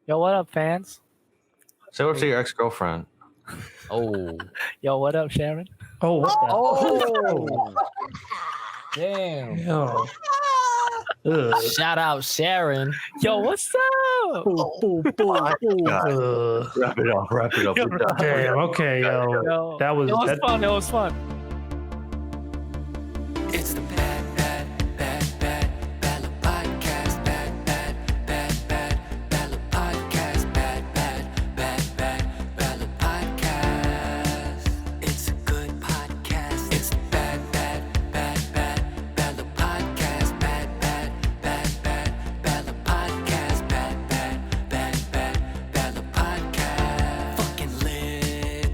Yo, what up, fans? Say what's to your ex-girlfriend. Oh. Yo, what up, Sharon? Oh, what the? Oh. Damn. Yo. Ugh. Shout out Sharon. Yo, what's up? Wrap it up. Yo, We're done. Damn. Okay, yo. Yo, That was it was that- fun. It was fun. It's the bad podcast. Bad podcast. Bad podcast. It's a good podcast. It's the bad podcast. Bad podcast. Bad podcast. Fucking lit.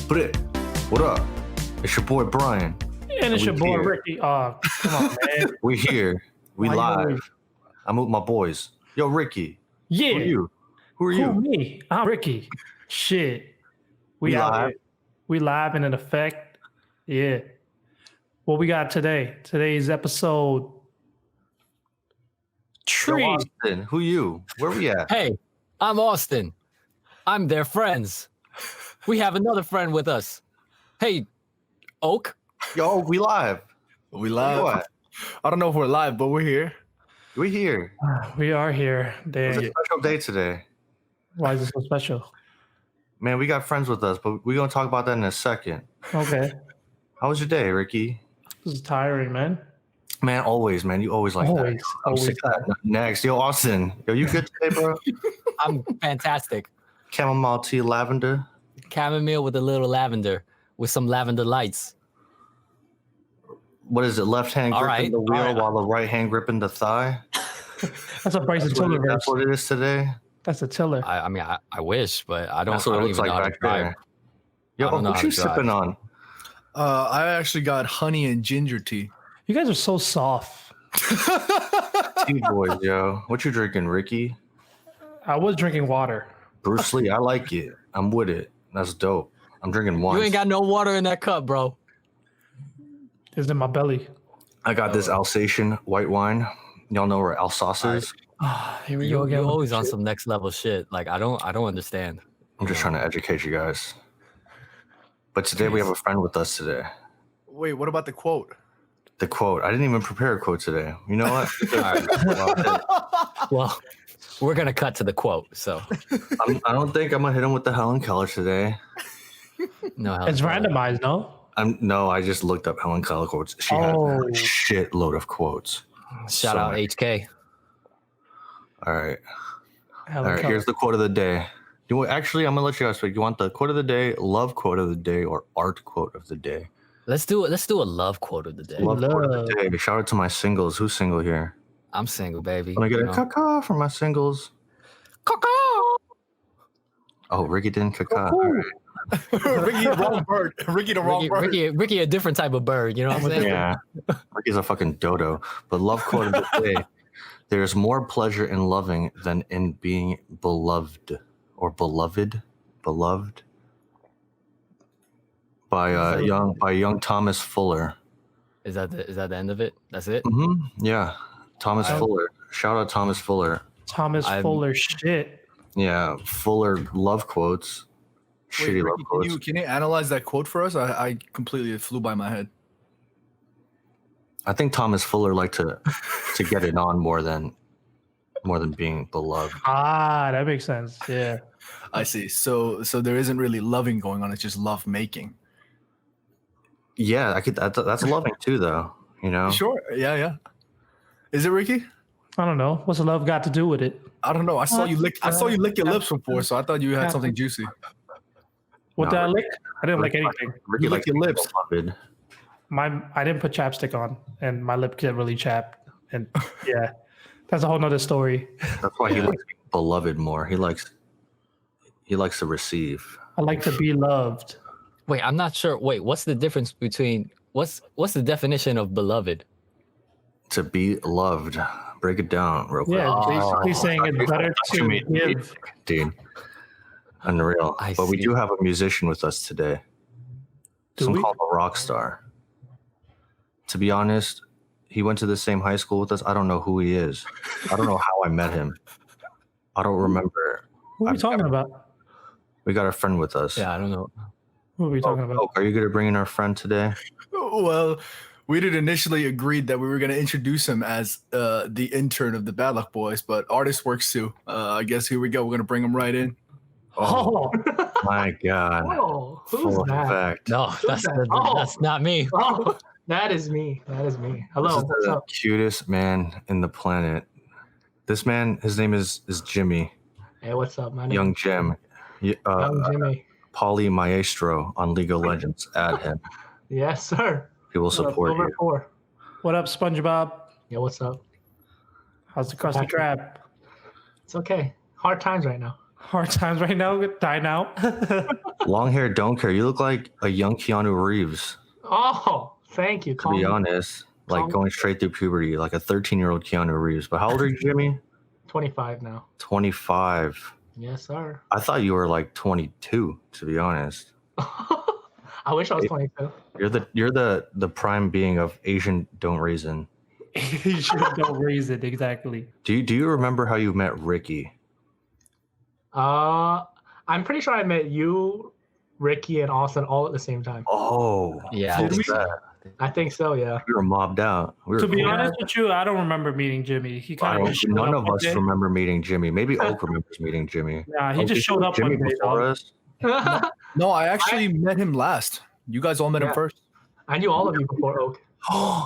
Brit, what up? It's your boy Brian. And it's we your boy here. Ricky. Oh, come on, man. We here. We Why you live. always- I'm with my boys. Yo, Ricky. Yeah. Who are you? Who, me? I'm Ricky. Shit. We We out live? here. We live and in effect. Yeah. What we got today? Today's episode. Yo, Tree. Austin. Who you? Where we at? Hey, I'm Austin. I'm their friends. We have another friend with us. Hey, Oak. Yo, we live. We Where you live. at? I don't know if we're live, but we're here. We here. We are here. It's Damn. a special day today. Why is it so special? Man, we got friends with us, but we're going to talk about that in a second. Okay. How was your day, Ricky? This is tiring, man. Man, always, man. You always like that. Always. I'm Always. sick of that. Next. Yo, Austin. Yo, you good today, bro? I'm fantastic. Chamomile tea, lavender. Chamomile with a little lavender, with some lavender lights. What is it? Left hand All gripping right, the wheel all right. while the right hand gripping the thigh. That's a Bryson Tiller verse. That's what it is today. That's a Tiller. I mean, I wish, but I don't. That's what I it don't looks even like know how to back drive. there. Yo, I don't know what how you to drive. sipping on? I actually got honey and ginger tea. You guys are so soft. Tea boys, yo. What you drinking, Ricky? I was drinking water. Bruce Lee. I like it. I'm with it. That's dope. I'm drinking wine. You ain't got no water in that cup, bro. It's in my belly. I got this Alsatian white wine. Y'all know where Alsace is? Here we go You're again. always on some next level shit. Like I don't understand. I'm just trying to educate you guys. But today we have a friend with us today. Wait, what about the quote? The quote. I didn't even prepare a quote today. You know what? Well, we're gonna cut to the quote. So I don't think I'm gonna hit him with the Helen Keller today. no, hell It's no. randomized, no? No, I just looked up Helen Keller quotes. She has a Oh. shitload of quotes. Shout So out many. HK. All right. Helen All right. Keller. Here's the quote of the day. Actually, I'm gonna let you guys pick. You want the quote of the day, love quote of the day, or art quote of the day? Let's do a love quote of the day. Love quote of Love. the day. Shout out to my singles. Who's single here? I'm single, baby. Can I get you a know. caca for my singles? Oh, Ricky didn't caca. All right. Ricky, the wrong bird. Ricky, the wrong bird. Ricky, a different type of bird. You know what I'm saying? Yeah. Ricky's a fucking dodo. But love quote of the day. There's more pleasure in loving than in being beloved or beloved. Beloved. By young Thomas Fuller. Is that the end of it? That's it. Yeah. Thomas Fuller. Shout out Thomas Fuller. Thomas I'm- Fuller shit. Yeah. Fuller love quotes. Wait, Shitty love Ricky, quotes. can you analyze that quote for us? I completely flew by my head. I think Thomas Fuller liked to get it on more than being beloved. Ah, that makes sense. Yeah. I see. So there isn't really loving going on. It's just love making. Yeah, that's loving too, though. You know. Sure. Yeah. Is it Ricky? I don't know. What's the love got to do with it? I don't know. I saw you lick your lips before, so I thought you had something juicy. What No, did I lick? I didn't lick anything. Ricky You lick likes your to be lips. beloved. I didn't put chapstick on, and my lip get really chapped. And yeah, that's a whole nother story. That's why he likes being beloved more. He likes to receive. I like to be loved. Wait, I'm not sure. Wait, what's the difference between what's the definition of beloved? To be loved. Break it down real quick. Yeah, basically saying it's better You to made me, give. dude. Unreal. I But we see. do have a musician with us today. Do Some we? call him a rock star. To be honest, he went to the same high school with us. I don't know who he is. I don't know how I met him. I don't remember. Who are we talking about? We got a friend with us. Yeah, I don't know. Who are we talking about? Are you going to bring in our friend today? Well, we did initially agreed that we were going to introduce him as the intern of the Bad Luck Boys, but artist works too. I guess here we go. We're going to bring him right in. Oh, My God. Oh, who's Full that? effect. No, that's that? Oh. that's not me. Oh, that is me. That is me. This Hello. is What's the up? cutest man in the planet. This man, his name is Jimmy. Hey, what's up? My name Young is Jim. Young Jimmy. Poly Maestro on League of Legends. Add him. Yes, sir. He will support Over you. 4. what up, SpongeBob? Yeah, what's up? How's the Krusty Krab? It's okay. Hard times right now. Hard times right now. Dying out. Long hair, don't care. You look like a young Keanu Reeves. Oh, thank you. To be honest, like Calm. going straight through puberty, like a 13-year-old Keanu Reeves. But how old are you, Jimmy? 25 now. 25. Yes, sir. I thought you were like 22. To be honest, I wish I was 22. you're the prime being of Asian don't raisin. You should don't raise it exactly. Do you remember how you met Ricky? I'm pretty sure I met you, Ricky, and Austin all at the same time. Oh, Yeah, full I think set. I think so. Yeah. We were mobbed out. We were To be cool. honest with you, I don't remember meeting Jimmy. He kind of just showed None up of one us day. remember meeting Jimmy. Maybe Oak remembers meeting Jimmy. Nah, he Oak, just did you showed know up Jimmy one day. before dog. us. No, I actually met him last. You guys all met him Yeah. first. I knew all of you before Oak.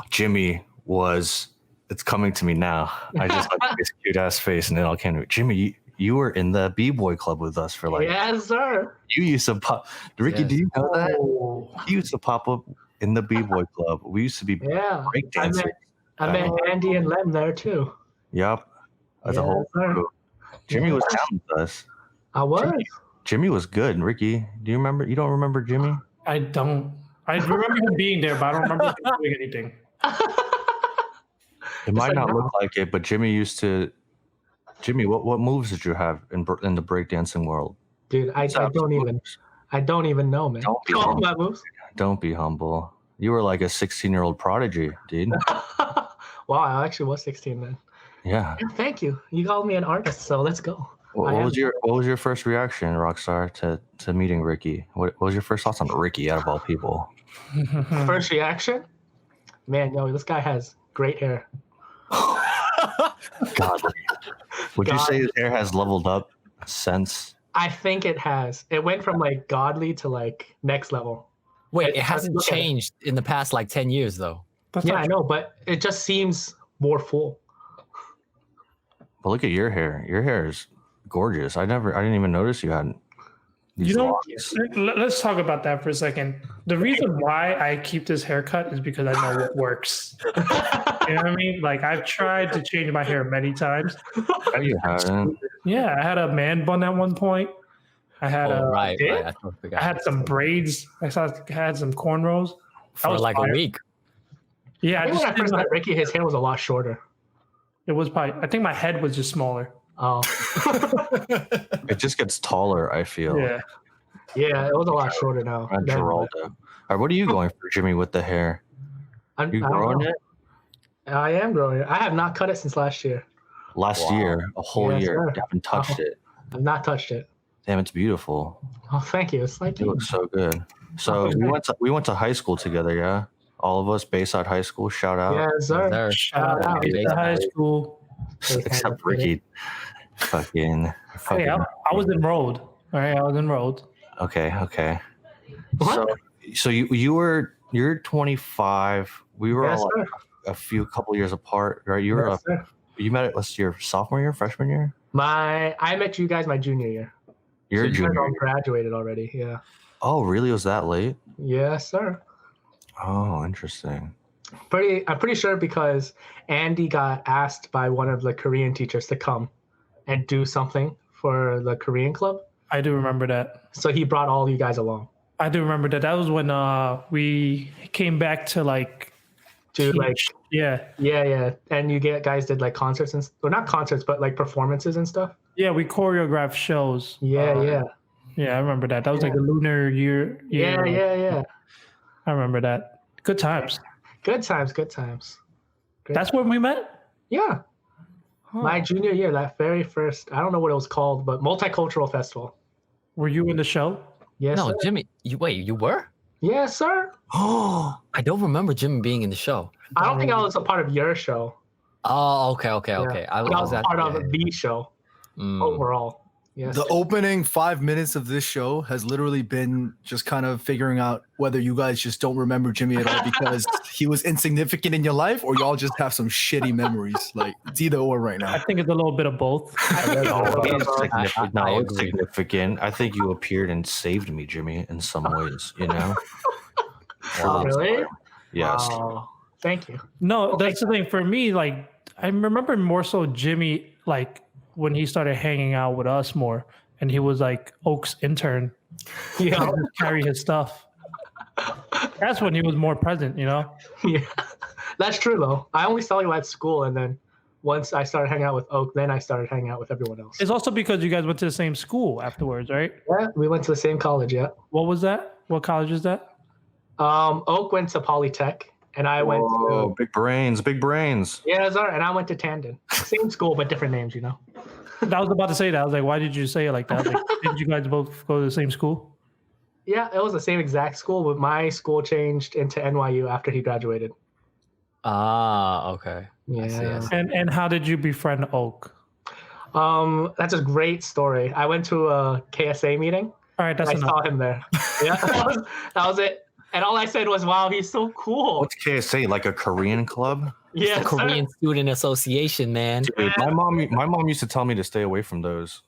Jimmy was. It's coming to me now. I just like this cute ass face, and then I'll can't. Jimmy, you were in the B-boy club with us for like. Yes, sir. You used to pop. Ricky, Yes. do you know that? Oh. You used to pop up in the B-boy club. We used to be Yeah. breakdancing. I met Andy and Lem there too. Yup. As a Yes, whole sir. crew. Jimmy was down with us. I was. Jimmy was good. Ricky, do you remember? You don't remember Jimmy? I don't. I remember him being there, but I don't remember him doing anything. It might like not now. look like it, but Jimmy used to. Jimmy, what moves did you have in the breakdancing world? Dude, I don't even know, man. Don't be All humble. my moves. Don't be humble. You were like a 16-year-old prodigy, dude. Wow, I actually was 16 then. Yeah. Yeah, thank you. You called me an artist, so let's go. What I am. was your first reaction, Rockstar, to meeting Ricky? What was your first thoughts on Ricky out of all people? First reaction? Man, yo, this guy has great hair. God. Would you say his hair has leveled up since? I think it has. It went from like godly to like next level. Wait, it Let's hasn't look at it. changed in the past like 10 years though. That's Yeah, not I know, but it just seems more full. But look at your hair. Your hair is gorgeous. I didn't even notice you had these You know, locks. let's talk about that for a second. The reason why I keep this haircut is because I know what works. You know what I mean? Like I've tried to change my hair many times. No, you haven't. Yeah, I had a man bun at one point. I had Oh, right. did? I totally forgot. I had some braids. I had some cornrows. for was like fire. a week. Yeah, I think when I first met Ricky, his hair was a lot shorter. it was probably. I think my head was just smaller. Oh, It just gets taller, I feel. Yeah, yeah, it was a lot shorter now. And Geraldo. All right, what are you going for, Jimmy, with the hair? I'm, You I don't growing know. it? I am growing it. I have not cut it since last year. Last Wow. year, a whole Yes, year. sir. You haven't touched it. I've not touched it. Damn, it's beautiful. Oh, thank you. It's like You you. look so good. So we went to high school together, yeah? All of us, Bayside High School. Shout out. Yes, sir. There. shout out Hey, to high school. Except Ricky. Fucking. Hey, I was enrolled. All right, I was enrolled. Okay. What? So you're 25. We were Yes, all sir. like a couple years apart, right? You were Yes, sir. you met it. What's your sophomore year, freshman year? I met you guys my junior year. Your So you guys junior. all year. graduated already. Yeah. Oh, really? Was that late? Yes, sir. Oh, interesting. I'm pretty sure because Andy got asked by one of the Korean teachers to come and do something for the Korean club. I do remember that. So he brought all you guys along I do remember that. That was when we came back to like to like, yeah. yeah. And you guys did like concerts or not concerts, but like performances and stuff. Yeah, we choreographed shows. Yeah. Yeah, I remember that. That was like a lunar year. Yeah. I remember that. Good times. Good times. That's when we met? Yeah. Huh. My junior year, that very first, I don't know what it was called, but multicultural festival. Were you in the show? Yes, No, sir. Jimmy. You were? Yes, sir. Oh, I don't remember Jimmy being in the show. I don't think I was a part of your show. Oh, okay. Yeah. I But I was at part of yeah. the show Mm. overall. Yes. The opening 5 minutes of this show has literally been just kind of figuring out whether you guys just don't remember Jimmy at all because he was insignificant in your life, or y'all just have some shitty memories. Like it's either or right I now. think it's a little bit of both. No, it's significant. I No, it's agree. significant. I think you appeared and saved me, Jimmy, in some ways. You know. Oh, really? Yes. Wow. Thank you. No, that's the thing. For me, like, I remember more so Jimmy, like, when he started hanging out with us more, and he was like Oak's intern. Yeah. Carry his stuff. That's when he was more present, you know? Yeah. That's true though. I only saw you at school, and then once I started hanging out with Oak, then I started hanging out with everyone else. It's also because you guys went to the same school afterwards, right? Yeah, we went to the same college. Yeah. What was that? What college is that? Oak went to Polytech, and I went Oh, to big brains, big brains. yeah, sorry, and I went to Tandon. Same school, but different names. You know. I was about to say that. I was like, why did you say it like that? I was like, did you guys both go to the same school? Yeah, it was the same exact school, but my school changed into NYU after he graduated. Ah, okay. Yeah. I see. And how did you befriend Oak? That's a great story. I went to a KSA meeting. All right, that's I enough. saw him there. Yeah, that was it. And all I said was, "Wow, he's so cool." What's KSA? Like a Korean club? Yeah, The Korean Student Association, man. Dude, my mom used to tell me to stay away from those.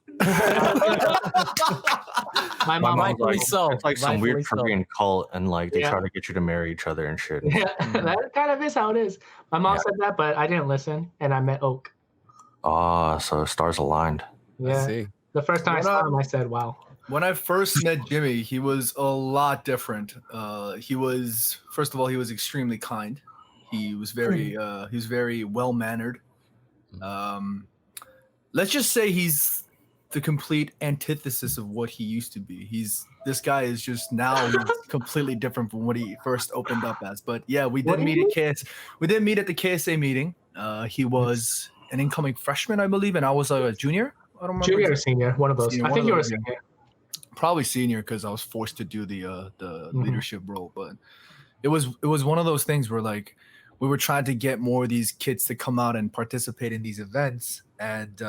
My mom. mom's Rightfully so. It's like some weird Rightfully so. Korean cult, and like they Yeah. try to get you to marry each other and shit. Yeah, that kind of is how it is. My mom said that, but I didn't listen, and I met Oak. Ah, so stars aligned. I Yeah, see. the first time I saw him, I said, "Wow." When I first met Jimmy, he was a lot different. He was, first of all, he was extremely kind. He was very well mannered. Let's just say he's the complete antithesis of what he used to be. This guy is just now he's completely different from what he first opened up as. But yeah, we did meet at the KSA meeting. He was an incoming freshman, I believe, and I was a junior. I don't remember. Junior or senior, one of those. Senior, I one think of you were a those, yeah. senior. Probably senior because I was forced to do the leadership role. But it was one of those things where like we were trying to get more of these kids to come out and participate in these events, and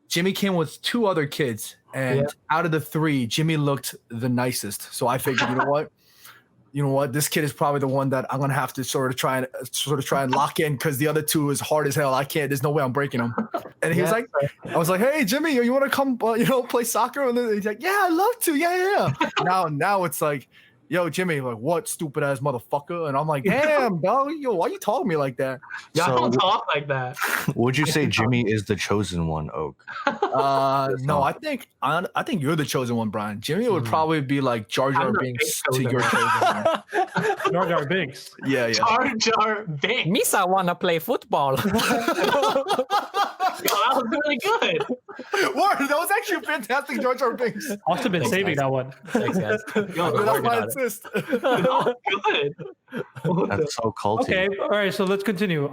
Jimmy came with 2 other kids, and out of the 3, Jimmy looked the nicest. So I figured, you know what, this kid is probably the one that I'm gonna have to sort of try and lock in because the other 2 is hard as hell. I can't. There's no way I'm breaking them. And he was like, I was like, hey Jimmy, you want to come, play soccer? And then he's like, yeah, I'd love to. Yeah. now it's like, yo, Jimmy, like, what, stupid ass motherfucker? And I'm like, damn, dog, yo, why you talking to me like that? Yeah, I So- don't talk like that. Would you say Jimmy is the chosen one, Oak? No, I think you're the chosen one, Brian. Jimmy would probably be like Jar Jar I'm the Binks big to chosen your one. chosen one. Jar Jar Binks. Yeah. Jar Jar Binks. Misa wanna play football. Yo, that was really good. Word, that was actually a fantastic Jar Jar Binks. Must have been Thanks, saving guys. that one. Thanks, guys. Yo, That's working my on it. assist. that was good. That's so culty. Okay, all right, so let's continue.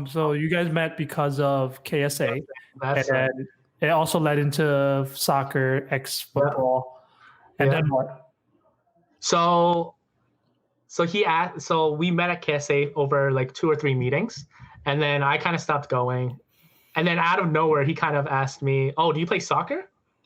So you guys met because of KSA, That's and it also led into soccer, football, and Yeah. then what? So we met at KSA over like 2 or 3 meetings, and then I kind of stopped going, and then out of nowhere he kind of asked me, "Oh, do you play soccer?"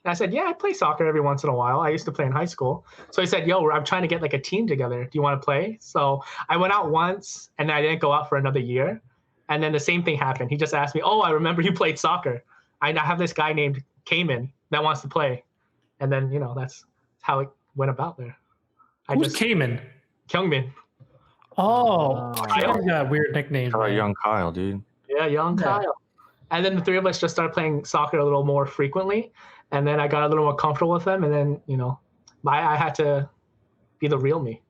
And I said, "Yeah, I play soccer every once in a while. I used to play in high school." So he said, "Yo, I'm trying to get like a team together. Do you want to play?" So I went out once, and I didn't go out for another year, and then the same thing happened. He just asked me, "Oh, I remember you played soccer. I have this guy named Cayman that wants to play," and then that's how it went about there. Who's Cayman? Kyungmin. Oh, Oh. Kyle got weird nicknames. Try man. young Kyle, dude. Yeah, young Yeah. Kyle. And then the 3 of us just started playing soccer a little more frequently. And then I got a little more comfortable with them. And then, I had to be the real me.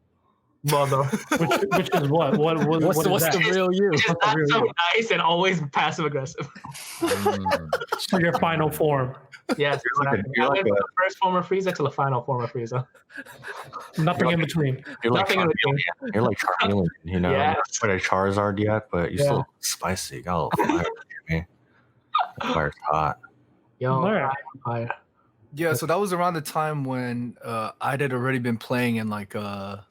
Mother. Which is what? What's is the that? real you? Just not so nice and always passive aggressive. So your final form. Yes, You're like a- exactly. you're I like went from the first form of Frieza to the final form of Frieza. Nothing in between. You're like Nothing in between. You're like Charmeleon, you know. Yes. You're not quite a Charizard yet, but you Yeah. still spicy. You got a little fire, Jimmy. Fire's hot. Yo, Alright. fire. Yeah, so that was around the time when I had already been playing in like a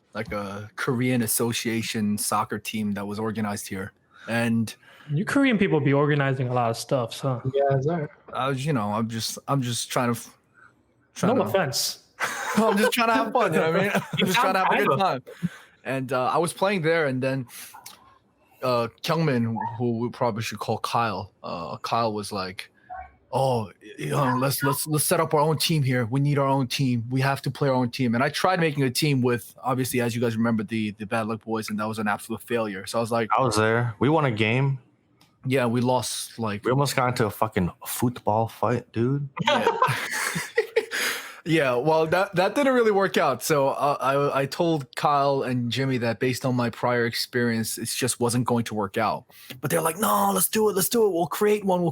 Korean association soccer team that was organized here, and You Korean people be organizing a lot of stuff, huh? Yeah, sir. I was, I'm just trying to. No offense. I'm just trying to have fun. You know what I mean? I'm just trying to have a good sound time. And I was playing there, and then Kyungmin, who we probably should call Kyle. Kyle was like, "Oh, let's set up our own team here. We need our own team. We have to play our own team." And I tried making a team with, obviously, as you guys remember, the Bad Luck Boys, and that was an absolute failure. So I was like, I was there. We won a game. "Yeah, we lost." Like, We almost got into a fucking football fight, dude. yeah. Well, that didn't really work out. So I told Kyle and Jimmy that based on my prior experience, it just wasn't going to work out. But they're like, "No, let's do it. Let's do it. We'll create one.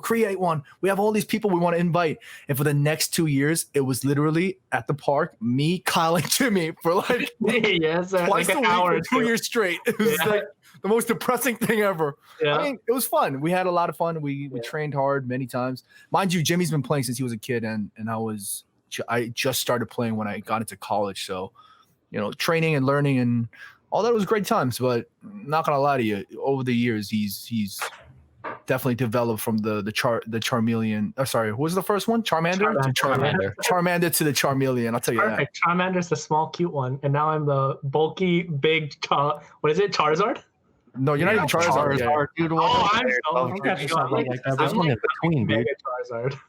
We have all these people we want to invite." And for the next 2 years, it was literally at the park, me, Kyle, and Jimmy for like Yes, sir. twice Like a an week hour for or 2 two. years straight. It was Yeah. like the most depressing thing ever. Yeah. I mean, it was fun. We had a lot of fun. We trained hard many times. Mind you, Jimmy's been playing since he was a kid, and I just started playing when I got into college. So, training and learning and all that was great times. But not gonna lie to you, over the years, he's definitely developed from the Charmeleon. Sorry, what was the first one? Charmander. Charmander. Charmander to the Charmeleon. I'll tell you that. Perfect. Charmander's the small, cute one, and now I'm the bulky, big. What is it? Charizard. No, you're not even Charizard. yet. dude. Oh, I'm Don't catch yourself up like that. There's I'm one like in between, dude. Mega Charizard.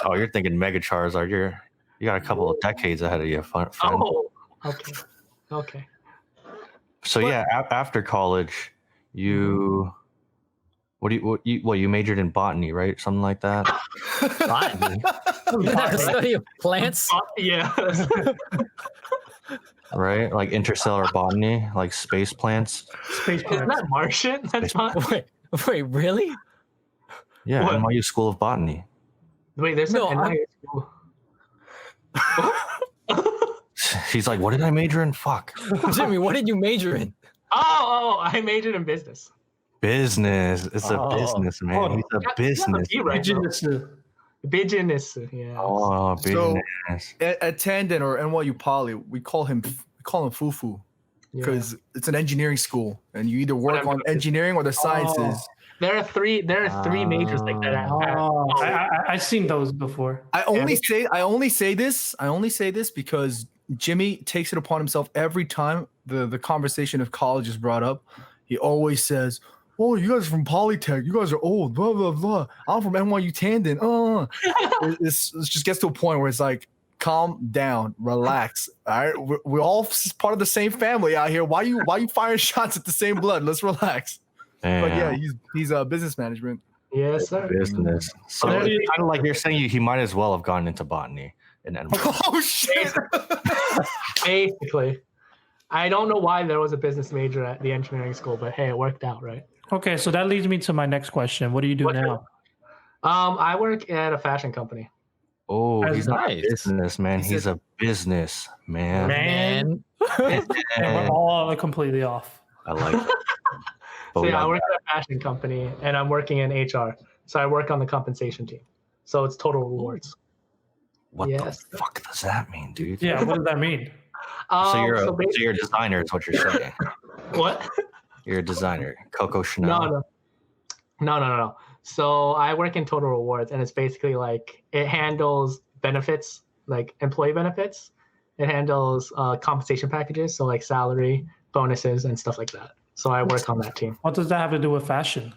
Oh, you're thinking Mega Charizard. You got a couple of decades ahead of you, friend. Oh, okay. So yeah, after college, you you majored in botany, right? Something like that. Botany. The study of plants. Yeah. Right? Like interstellar botany, like space plants. Space Isn't plants. that Martian? That's not. Wait, really? Yeah, What? NYU School of Botany. Wait, there's No, an I'm- NYU school. He's like, what did I major in? Fuck. Jimmy, what did you major in? Oh, I majored in business. Business. It's a Oh. business, man. Oh, He's a Yeah, business. you right, bro. Indigenous. Business. Yeah. Oh, So- business. At Tandon or NYU Poly, we call him FUFU Yeah. because it's an engineering school, and you either work Whatever on it is. engineering or the sciences. There are three majors like that. Oh, I seen those before. I only say this because Jimmy takes it upon himself every time the conversation of college is brought up. He always says, "Oh, you guys are from Polytech. You guys are old. Blah blah blah. I'm from NYU Tandon." It just gets to a point where it's like, calm down, relax. All right, we're all part of the same family out here. Why you firing shots at the same blood? Let's relax. But yeah, Damn. he's business management. Yes, sir. Business. So There it's you- kind of like you're saying he might as well have gone into botany and then Oh shit! Basically, I don't know why there was a business major at the engineering school, but hey, it worked out, right? Okay, so that leads me to my next question. What do you do What- now? I work at a fashion company. oh, That's he's not a nice. business man. He He's said- a business man. Man. And we're all completely off. I like it. But So we yeah, I got- work at a fashion company, and I'm working in HR. So I work on the compensation team. So it's total rewards. what yes. the fuck does that mean, dude? Yeah, what does that mean? So you're a basically- designer, is what you're saying. what? You're a designer. Coco Chanel. No. So I work in total rewards, and it's basically like it handles benefits, like employee benefits. It handles compensation packages, so like salary, bonuses, and stuff like that. So I work on that team. What does that have to do with fashion?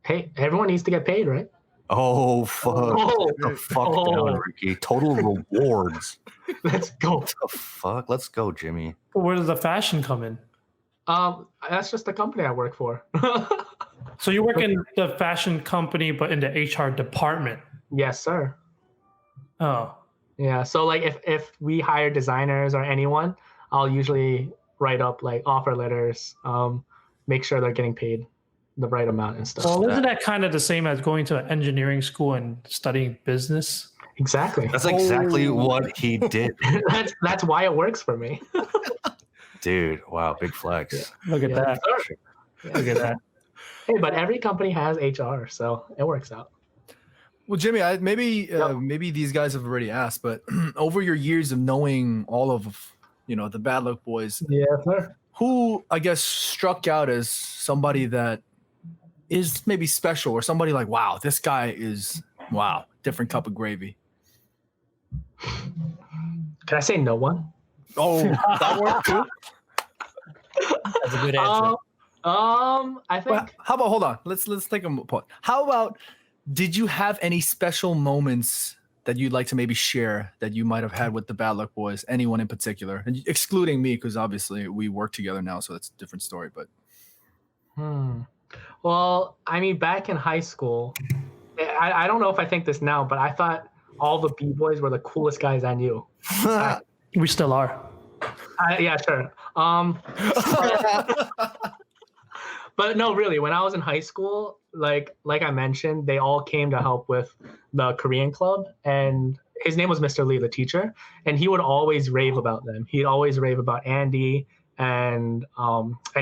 Hey, everyone needs to get paid, right? Oh fuck. Oh, Get the fuck Oh. down, Ricky. Total rewards. let's go. What the fuck? Let's go, Jimmy. Where does the fashion come in? That's just the company I work for. So you work in the fashion company, but in the HR department. Yes, sir. Oh, Yeah. So like if we hire designers or anyone, I'll usually write up like offer letters, make sure they're getting paid. the right amount and stuff. Well, isn't that kind of the same as going to an engineering school and studying business? Exactly. That's exactly what he did. That's why it works for me. Dude, wow, big flex. Look at Yeah. that. Look at that. Hey, but every company has HR, so it works out. Well, Jimmy, maybe these guys have already asked, but over your years of knowing all of the Bad Luck Boys, Yeah, sir. who I guess struck out as somebody that is maybe special, or somebody like, wow, this guy is different cup of gravy. Can I say no one? Oh, that worked too. That's a good answer. I think Well, how about hold on? Let's take a point. How about, did you have any special moments that you'd like to maybe share that you might have had with the Bad Luck Boys? Anyone in particular, and excluding me, because obviously we work together now, so that's a different story. But Well, I mean, back in high school, I don't know if I think this now, but I thought all the B-boys were the coolest guys I knew. We still are. Yeah, sure. But no, really, when I was in high school, like I mentioned, they all came to help with the Korean club, and his name was Mr. Lee, the teacher, and he would always rave about them. He'd always rave about Andy and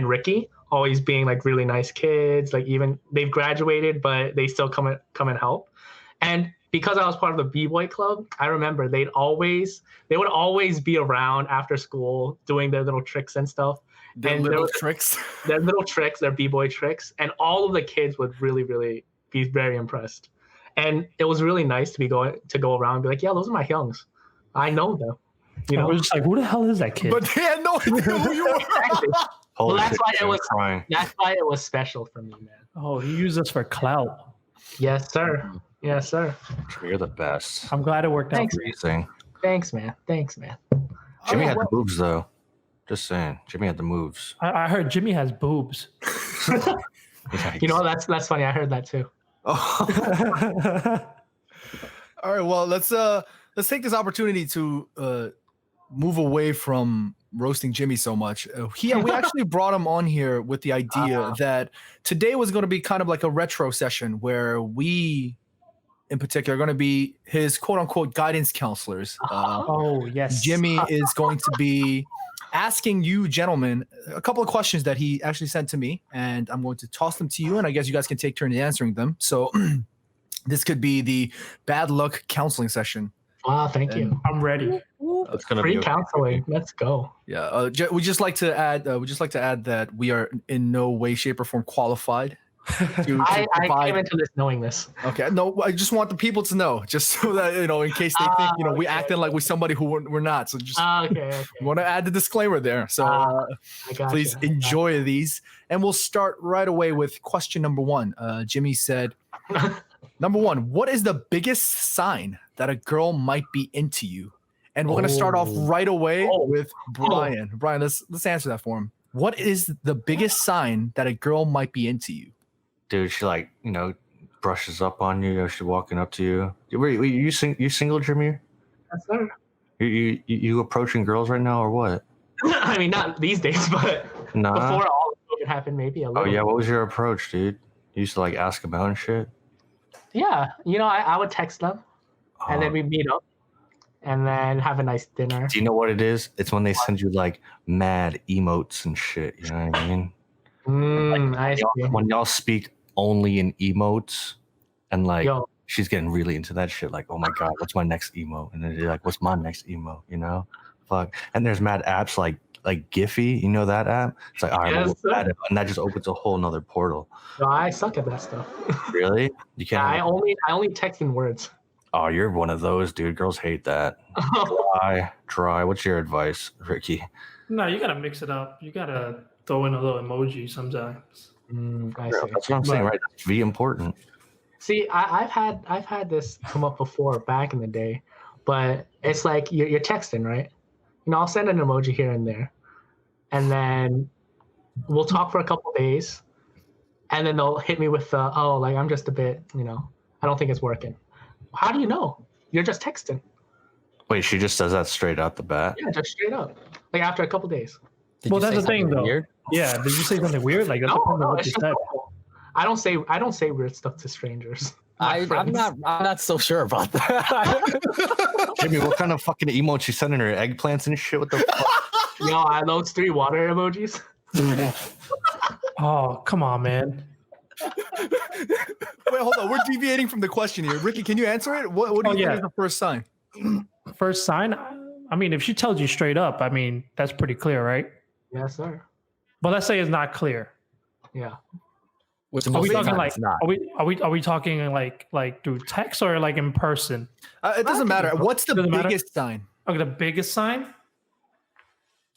Ricky, always being like really nice kids. Like even they've graduated, but they still come and help. And because I was part of the B-boy club, I remember they would always be around after school doing their little tricks and stuff. their little tricks. Their little tricks, their B-boy tricks, and all of the kids would really, really be very impressed. And it was really nice to go around and be like, yeah, those are my youngs. I know them. You know, We're just like, who the hell is that kid? But they had no idea who you were. Exactly. Holy that's shit, why it I'm was crying. That's why it was special for me, man. Oh, he used us for clout. Yes, sir. Yes, sir. You're the best. I'm glad it worked out. Thanks. Amazing. Thanks, man. Thanks, man. Jimmy Oh, had well- the moves though. Just saying, Jimmy had the moves. I heard Jimmy has boobs. Yikes. You know, that's funny. I heard that too. Oh. All right, well, let's take this opportunity to move away from roasting Jimmy so much. We actually brought him on here with the idea that today was going to be kind of like a retro session where we, in particular, are going to be his quote unquote guidance counselors. Oh, yes. Jimmy is going to be asking you gentlemen a couple of questions that he actually sent to me, and I'm going to toss them to you, and I guess you guys can take turns answering them. So this could be the bad luck counseling session. Wow, thank you. I'm ready. It's gonna Free be okay. counseling. Let's go. Yeah, we just like to add that we are in no way, shape, or form qualified to I provide. came into this knowing this. Okay, no, I just want the people to know, just so that in case they think we okay. acting like we're somebody who we're not. So just Okay. want to add the disclaimer there. So I got please enjoy these, and we'll start right away with question number one. Jimmy said, number one, what is the biggest sign that a girl might be into you? And we're gonna start off right away with Brian. Brian, let's answer that for him. What is the biggest sign that a girl might be into you? Dude, she brushes up on you. She's walking up to you. Wait, you single, Jimmy? Yes, sir. You approaching girls right now or what? I mean, not these days, but Nah. before all of it happened, maybe a little. Oh yeah, what was your approach, dude? You used to ask them out and shit. Yeah, I would text them, and then we'd meet up, and then have a nice dinner. Do you know what it is? It's when they send you mad emotes and shit. You know what I mean? I see. When y'all speak only in emotes, and Yo. she's getting really into that shit. Like, oh my god, what's my next emo? And then you're like, what's my next emo? You know, fuck. And there's mad apps like Giphy. You know that app? It's like, all right, Yes, we'll sir. add it, and that just opens a whole nother portal. No, I suck at that stuff. Really? You Yeah, can't. I only text in words. Oh, you're one of those, dude. Girls hate that. Dry. What's your advice, Ricky? No, you gotta mix it up. You gotta throw in a little emoji sometimes. I That's see. what I'm saying, right? Be important. See, I've had this come up before back in the day, but it's like you're texting, right? I'll send an emoji here and there, and then we'll talk for a couple days, and then they'll hit me with I'm just a bit, I don't think it's working. How do you know? You're just texting. Wait, she just says that straight out the bat? Yeah, just straight up. After a couple days. Did Well, you that's say the thing, something though. weird? Yeah, did you say something weird? That depends on No, what it's you just said. normal. I don't say weird stuff to strangers. I'm not so sure about that. Jimmy, what kind of fucking emotes you sending her? Eggplants and shit? What the fuck? Yo, I those 3 water emojis. Oh, come on, man. Wait, hold on. We're deviating from the question here. Ricky, can you answer it? What do you think is the first sign? First sign? I mean, if she tells you straight up, I mean, that's pretty clear, right? Yes, sir. But let's say it's not clear. Yeah. Which Are most we of the talking time like it's not. are we talking like through text or like in person? It doesn't matter. What's the Doesn't matter? biggest sign? Okay, the biggest sign?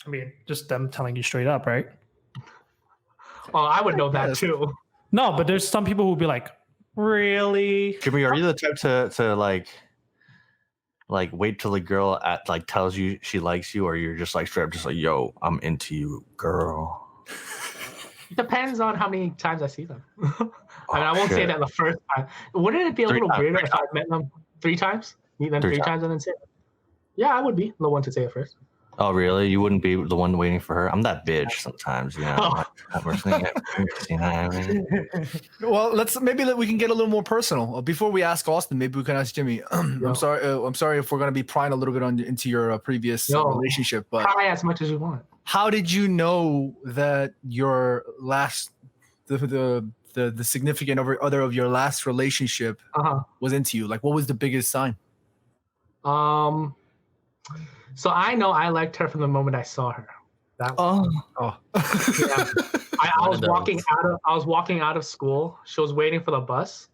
I mean, just them telling you straight up, right? Oh, I would know that too. No, but there's some people who be like, really? Jimmy, are you the type to like wait till the girl tells you she likes you, or you're just like straight up just like, yo, I'm into you, girl? Depends on how many times I see them. I mean, I won't say shit. that the first time. Wouldn't it be a 3 little times, weirder 3 if I met them 3 times? Meet them 3 3 times and then say it? Yeah, I would be the one to say it first. Oh, really? You wouldn't be the one waiting for her? I'm that bitch sometimes, you know. Oh. You know what I mean? Well, we can get a little more personal. Before we ask Austin, maybe we can ask Jimmy. I'm sorry if we're gonna be prying a little bit into your previous relationship, but Try as much as you want. how did you know that your last the significant other of your last relationship was into you? Like, what was the biggest sign? So I know I liked her from the moment I saw her. That Oh. yeah. I was walking out of school. She was waiting for the bus,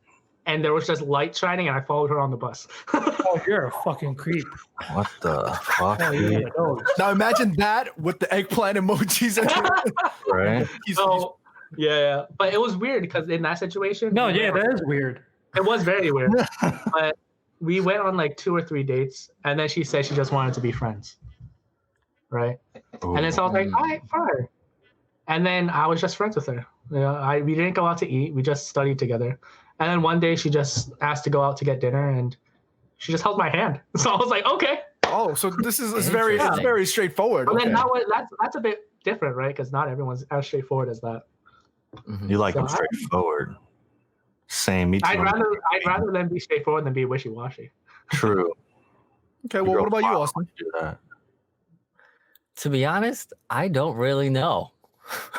and there was just light shining, and I followed her on the bus. Oh, you're a fucking creep. What the fuck? Oh, dude? yeah, no. Now imagine that with the eggplant emojis. Right? So, yeah. But it was weird because in that situation, No, yeah, that is weird. it was very weird. But we went on like 2 or 3 dates, and then she said she just wanted to be friends. Right? And then so I was like, all right, fine. And then I was just friends with her. You know, we didn't go out to eat. We just studied together. And then one day she just asked to go out to get dinner, and she just held my hand. So I was like, okay. Oh, so this is very straightforward. But then Okay. that's a bit different, right? Because not everyone's as straightforward as that. You like So them straightforward. Same. Me too. I'd rather them be straightforward than be wishy-washy. True. Okay, well, what about you, Austin? Do that. To be honest, I don't really know.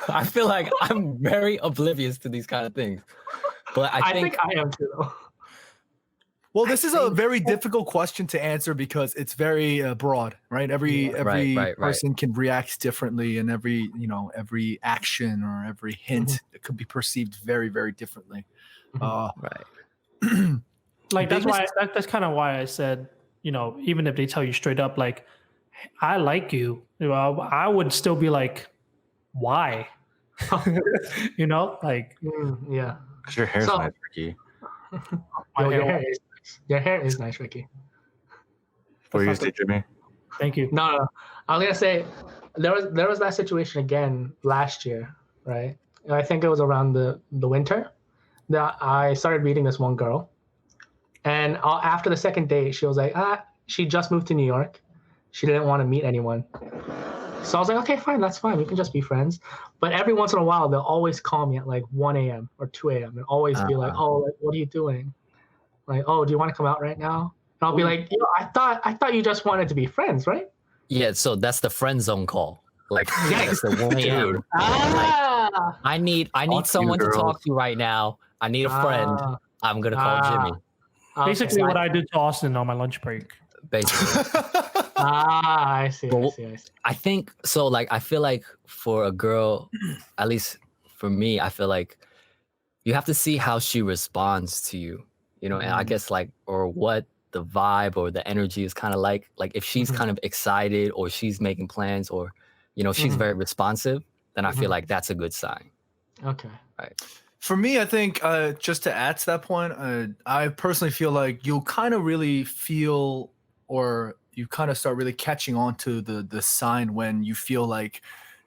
I feel like I'm very oblivious to these kind of things. But I think I am too, though. Well, this is a very difficult question to answer because it's very broad, right? Every person can react differently, and every action or every hint it could be perceived very, very differently. Like that's kind of why I said, even if they tell you straight up, like, I like you, I would still be like, why? Like, Yeah. Because your hair's nice, Ricky. Yo, your hair is nice, Ricky. What were you say, Jimmy? Thank you. No. I was gonna say there was that situation again last year, right? I think it was around the winter that I started meeting this one girl, and after the second date, she was like, she just moved to New York, she didn't want to meet anyone. So I was like, okay, fine, that's fine. We can just be friends. But every once in a while, they'll always call me at like 1 a.m. or 2 a.m. and always be like, oh, like, what are you doing? Like, oh, do you want to come out right now? And I'll be like, I thought you just wanted to be friends, right? Yeah, so that's the friend zone call. Like, that's the 1 a.m. Dude. Like, I need someone to girls. talk to right now. I need a friend. I'm gonna call Jimmy. Basically, what I did to Austin on my lunch break. Basically. I see. I think so. Like, I feel like for a girl, at least for me, I feel like you have to see how she responds to you, and I guess or what the vibe or the energy is kind of like if she's kind of excited or she's making plans or, she's very responsive, then I feel like that's a good sign. Okay. Right. For me, I think just to add to that point, I personally feel like you'll kind of really feel, or you kind of start really catching on to the sign when you feel like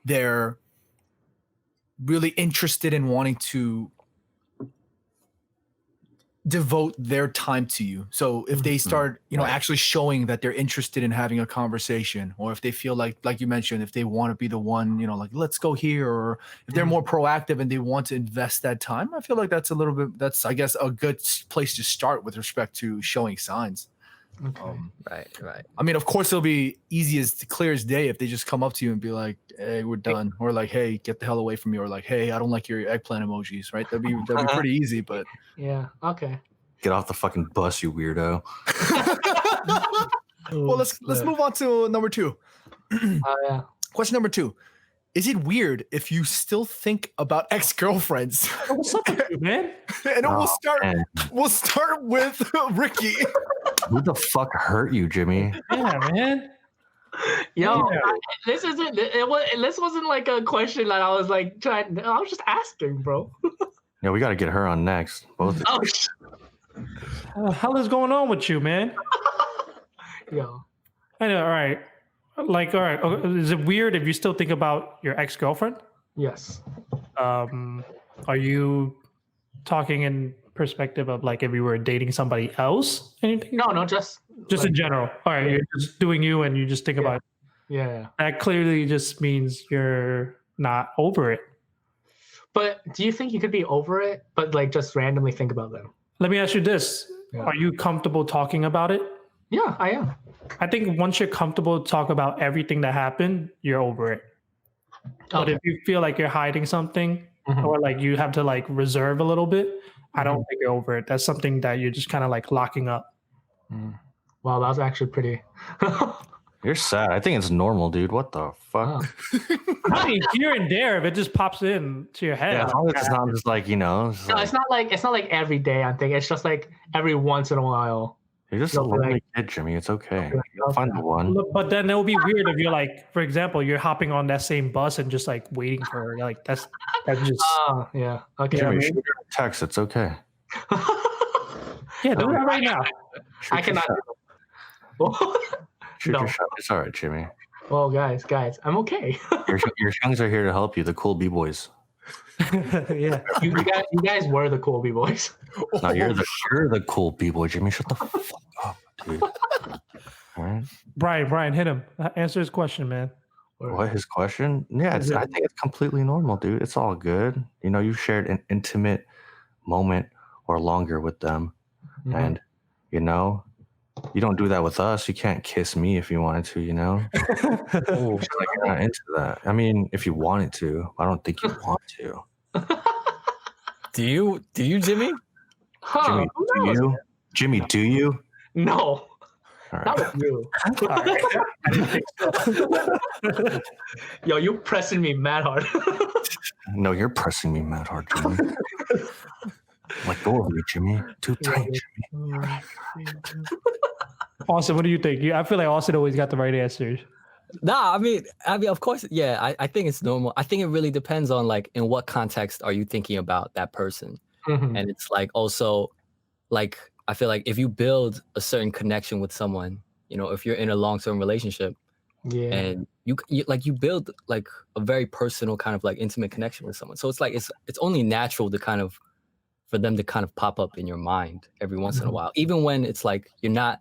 they're really interested in wanting to devote their time to you. So if they start, actually showing that they're interested in having a conversation, or if they feel like you mentioned, if they want to be the one, like, let's go here, or if they're more proactive and they want to invest that time, I feel like that's I guess a good place to start with respect to showing signs. Okay. Right. I mean, of course, it'll be clear as day if they just come up to you and be like, "Hey, we're done," or like, "Hey, get the hell away from me," or like, "Hey, I don't like your eggplant emojis." Right? That'd be pretty easy. But Yeah. Okay. Get off the fucking bus, you weirdo. well, let's move on to number 2. Yeah. Question number 2: is it weird if you still think about ex-girlfriends? What's up with you, man? And Oh, we'll start with Ricky. Who the fuck hurt you, Jimmy? Yeah, man. Yo, Yeah. this wasn't like a question that I was like trying. I was just asking, bro. Yeah, we got to get her on next. Both. Oh, What the hell is going on with you, man? yo. I know, all right. Like, all right. Is it weird if you still think about your ex-girlfriend? Yes. Are you talking in perspective of like if you were dating somebody else? Anything? No, just Just like, in general. All right, you're just doing you and you just think about it. Yeah. That clearly just means you're not over it. But do you think you could be over it, but like just randomly think about them? Let me ask you this. Yeah. Are you comfortable talking about it? Yeah, I am. I think once you're comfortable to talk about everything that happened, you're over it. But Okay. if you feel like you're hiding something Mhm. or like you have to like reserve a little bit, I don't think you're over it. That's something that you're just kind of like locking up. Wow, that was actually pretty. You're sad. I think it's normal, dude. What the fuck? I mean, here and there, if it just pops in to your head. Yeah, as long as it's not just like, No, it's not like every day. I think it's just like every once in a while. you're just a You'll be lonely like- kid, Jimmy. It's okay. Okay, You'll find the one. But then it would be weird if you're like, for example, you're hopping on that same bus and just like waiting for her. Like that's just Oh, yeah. Okay. Yeah, Jimmy, man. shoot her a text. It's okay. yeah, do that right now. Shoot I your cannot. shot. Shoot No. your shot. It's all right, Jimmy. Well, guys, I'm okay. Your youngs are here to help you. The cool b-boys. Yeah. you guys were the cool b-boys. No, you're the cool b-boy, Jimmy. Shut the fuck up, dude. All right. Brian, hit him. Answer his question, man. What, his question? Yeah, I think it's completely normal, dude. It's all good. You've shared an intimate moment or longer with them. Mhm. And, you don't do that with us. You can't kiss me if you wanted to, Oh, It's like you're not into that. I mean, if you wanted to, I don't think you want to. Do you, Jimmy? huh, Jimmy, who do knows? you? Jimmy, do you? No, All right. not with you. All right. I didn't think so. Yo, you pressing me mad hard. No, you're pressing me mad hard, Jimmy. Like, go over me, Jimmy. Too tight, Jimmy. Austin, what do you think? I feel like Austin always got the right answers. Nah, I mean, of course, yeah. I think it's normal. I think it really depends on like in what context are you thinking about that person, Mhm. and it's like also, like I feel like if you build a certain connection with someone, if you're in a long-term relationship Yeah. and you build like a very personal kind of like intimate connection with someone, so it's like it's only natural to kind of for them to kind of pop up in your mind every once in a while, even when it's like you're not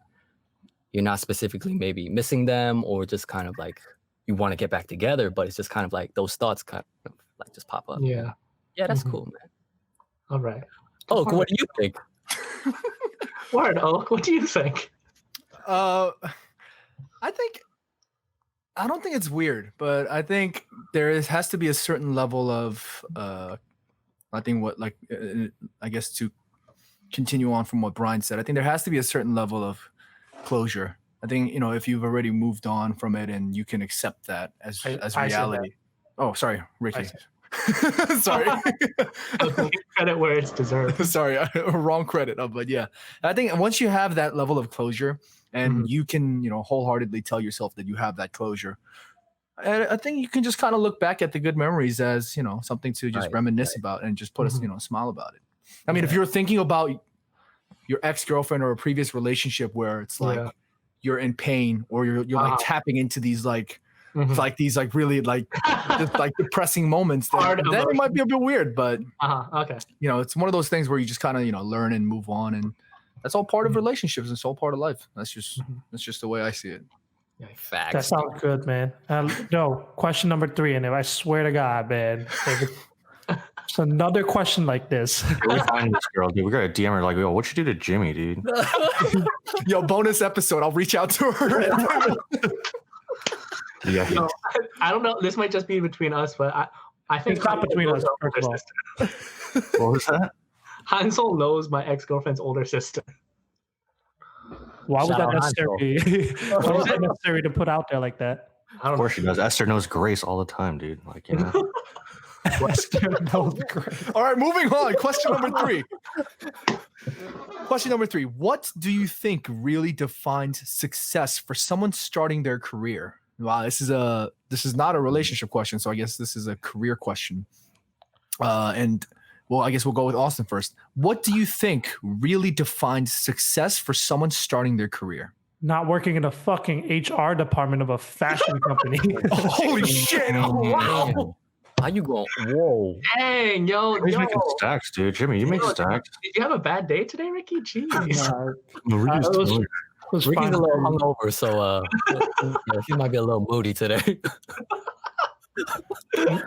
specifically maybe missing them or just kind of like you want to get back together, but it's just kind of like those thoughts kind of like just pop up. Yeah. Yeah, that's Mhm. cool, man. All right. Oh, what do you think? Word, Oak. What do you think? I don't think it's weird, but I think has to be a certain level of I think I guess to continue on from what Brian said, I think there has to be a certain level of closure. I think if you've already moved on from it and you can accept that as I said reality. Oh, sorry, Ricky. said- Sorry. Give credit where it's deserved. Sorry, wrong credit. But yeah, I think once you have that level of closure and you can, wholeheartedly tell yourself that you have that closure, I think you can just kind of look back at the good memories as, something to just reminisce about and just put a smile about it. I mean, if you're thinking about your ex-girlfriend or a previous relationship where it's like you're in pain or you're like tapping into these like Mhm. like these like really like just like depressing moments, Hard then it might be a bit weird. But Okay. you know, it's one of those things where you just kind of, you know, learn and move on, and that's all part of relationships and it's all part of life. That's just the way I see it. Facts. That sounds good, man. No, question number 3, and if I swear to God, man, it's another question like this. We find this girl, dude. We got a DM her like, yo, what you do to Jimmy, dude? Yo, bonus episode. I'll reach out to her. Yeah. No, I don't know. This might just be between us, but I think It's not between us, Hansel's first of all. older sister. What was that? Hansel knows my ex-girlfriend's older sister. Why was Shout that out necessary? Why was that necessary to put out there like that? I Of don't know. course she does. Esther knows Grace all the time, dude. Like, you know. That was great. All right, moving on. Question number 3. Question number 3. What do you think really defines success for someone starting their career? Wow, this is not a relationship question, so I guess this is a career question. And well, I guess we'll go with Austin first. What do you think really defines success for someone starting their career? Not working in a fucking HR department of a fashion company. Holy shit! Wow. How you going? Whoa. Dang, yo, He's yo. making stacks, dude. Jimmy, you make Yo, stacks. Did you have a bad day today, Ricky? Jeez. Maria's it was- totally- It was Ricky's fine. a little hungover, so yeah, he might be a little moody today.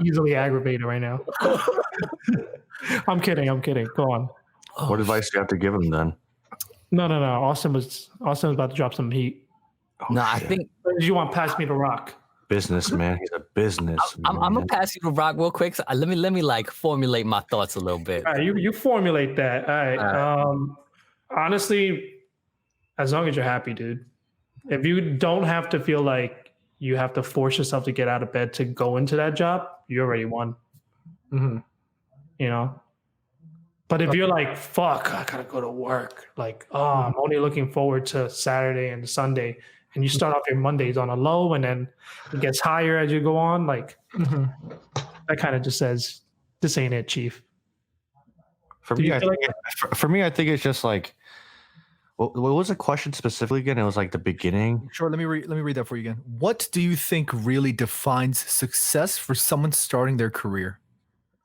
Easily aggravated right now. I'm kidding. Go on. What advice do you have to give him then? No. Austin was about to drop some heat. No, I shit. think You want pass me the rock? Businessman. He's a businessman. I'm gonna pass you the rock real quick. So let me like formulate my thoughts a little bit. All right, you formulate that. All right. Honestly, as long as you're happy, dude. If you don't have to feel like you have to force yourself to get out of bed to go into that job, you already won. Mhm. You know. But if you're like, fuck, I gotta go to work. Like, oh, I'm only looking forward to Saturday and Sunday, and you start off your Mondays on a low, and then it gets higher as you go on. Like, Mhm. that kind of just says, this ain't it, Chief. For Do me, you I feel think for me, I think it's just like, what was the question specifically again? It was like the beginning. Sure, let me read that for you again. What do you think really defines success for someone starting their career?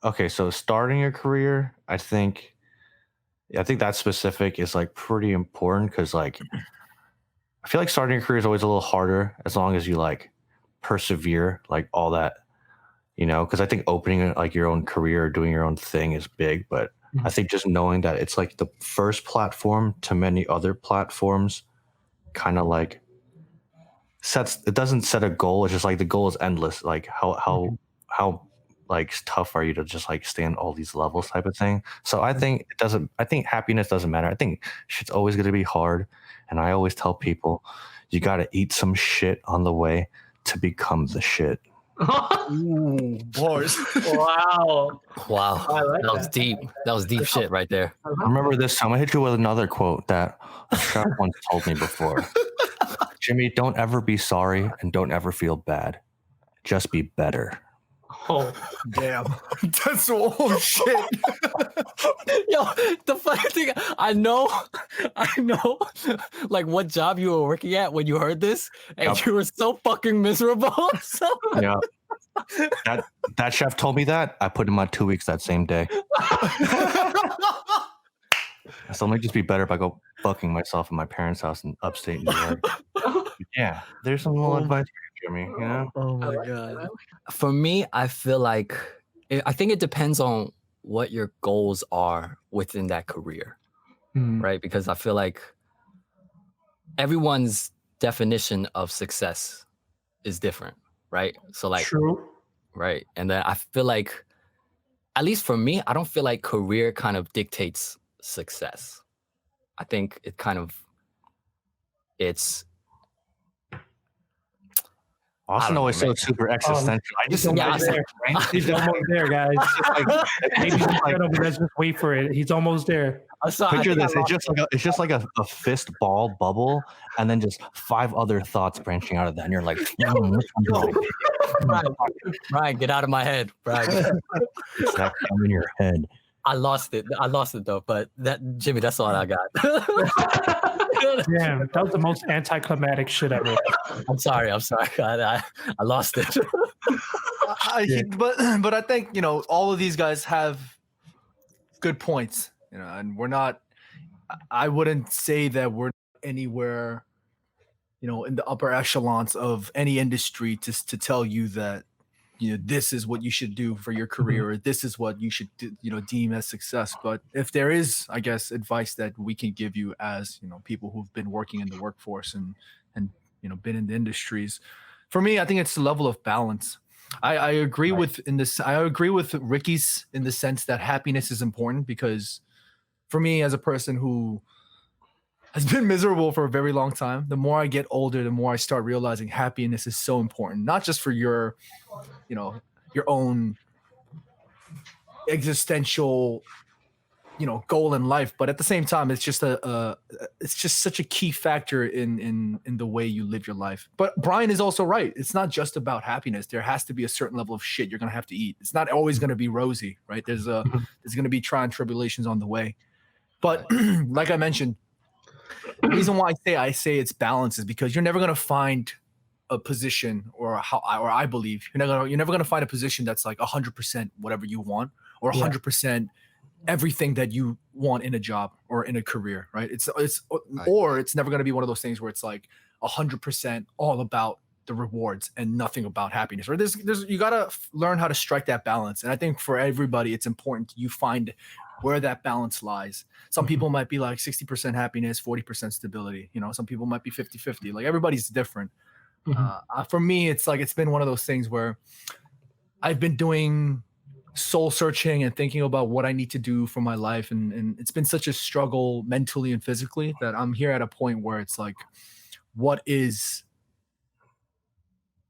Okay, so starting your career, I think that specific is like pretty important because like I feel like starting your career is always a little harder as long as you like persevere, like all that, you know, because I think opening like your own career or doing your own thing is big, but I think just knowing that it's like the first platform to many other platforms kind of like doesn't set a goal. It's just like the goal is endless. Like how like tough are you to just like stand all these levels type of thing. So I think happiness doesn't matter. I think shit's always going to be hard. And I always tell people you got to eat some shit on the way to become the shit. Ooh, bars. Wow. Wow, I like that was deep. That was deep shit right there. Remember this time I hit you with another quote that Sharon once told me before. Jimmy, don't ever be sorry and don't ever feel bad. Just be better. Oh, Damn. That's oh shit. Yo, the funny thing, I know, like what job you were working at when you heard this, and Yep. you were so fucking miserable. So, Yeah. That chef told me that. I put in my 2 weeks that same day. So let me just be better if I go fucking myself in my parents' house in upstate New York. Yeah, there's some little advice for you, Jimmy. You know, Oh I my like god. that. for me, I feel like I think it depends on what your goals are within that career, right? Because I feel like everyone's definition of success is different, right? So like, True. right, and then I feel like, at least for me, I don't feel like career kind of dictates success. I think it kind of Austin know, always so man. super existential. I just Yeah, imagine He's almost there, guys. Maybe let's just wait for it. He's almost there. so I picture think I this. lost- It's just like a fist ball bubble, and then just 5 other thoughts branching out of that, and you're like, which one do I pick? Brian, get out of my head, Brian. It's that come in your head. I lost it. I lost it though. But that Jimmy, that's all I got. Damn, that was the most anticlimactic shit ever. I'm sorry. I lost it. But I think all of these guys have good points, and we're not. I wouldn't say that we're anywhere, in the upper echelons of any industry to tell you that this is what you should do for your career, or this is what you should deem as success. But if there is, I guess, advice that we can give you as people who've been working in the workforce and been in the industries, for me, I think it's the level of balance. I agree with Ricky's in the sense that happiness is important, because for me, as a person who has been miserable for a very long time, the more I get older, the more I start realizing happiness is so important, not just for your own existential goal in life, but at the same time, it's just such a key factor in the way you live your life. But Brian is also right. It's not just about happiness. There has to be a certain level of shit you're gonna have to eat. It's not always gonna be rosy, right? There's gonna be trials and tribulations on the way. But like I mentioned, the reason why I say it's balance is because you're never gonna find a position, or I believe you're never gonna find a position that's like 100% whatever you want, or 100% everything that you want in a job or in a career, right? Or it's never going to be one of those things where it's like 100% all about the rewards and nothing about happiness. Or you got to learn how to strike that balance. And I think for everybody, it's important you find where that balance lies. Some people might be like 60% happiness, 40% stability. Some people might be 50-50. Like, everybody's different. For me, it's been one of those things where I've been doing soul searching and thinking about what I need to do for my life, and it's been such a struggle mentally and physically that I'm here at a point where it's like, what is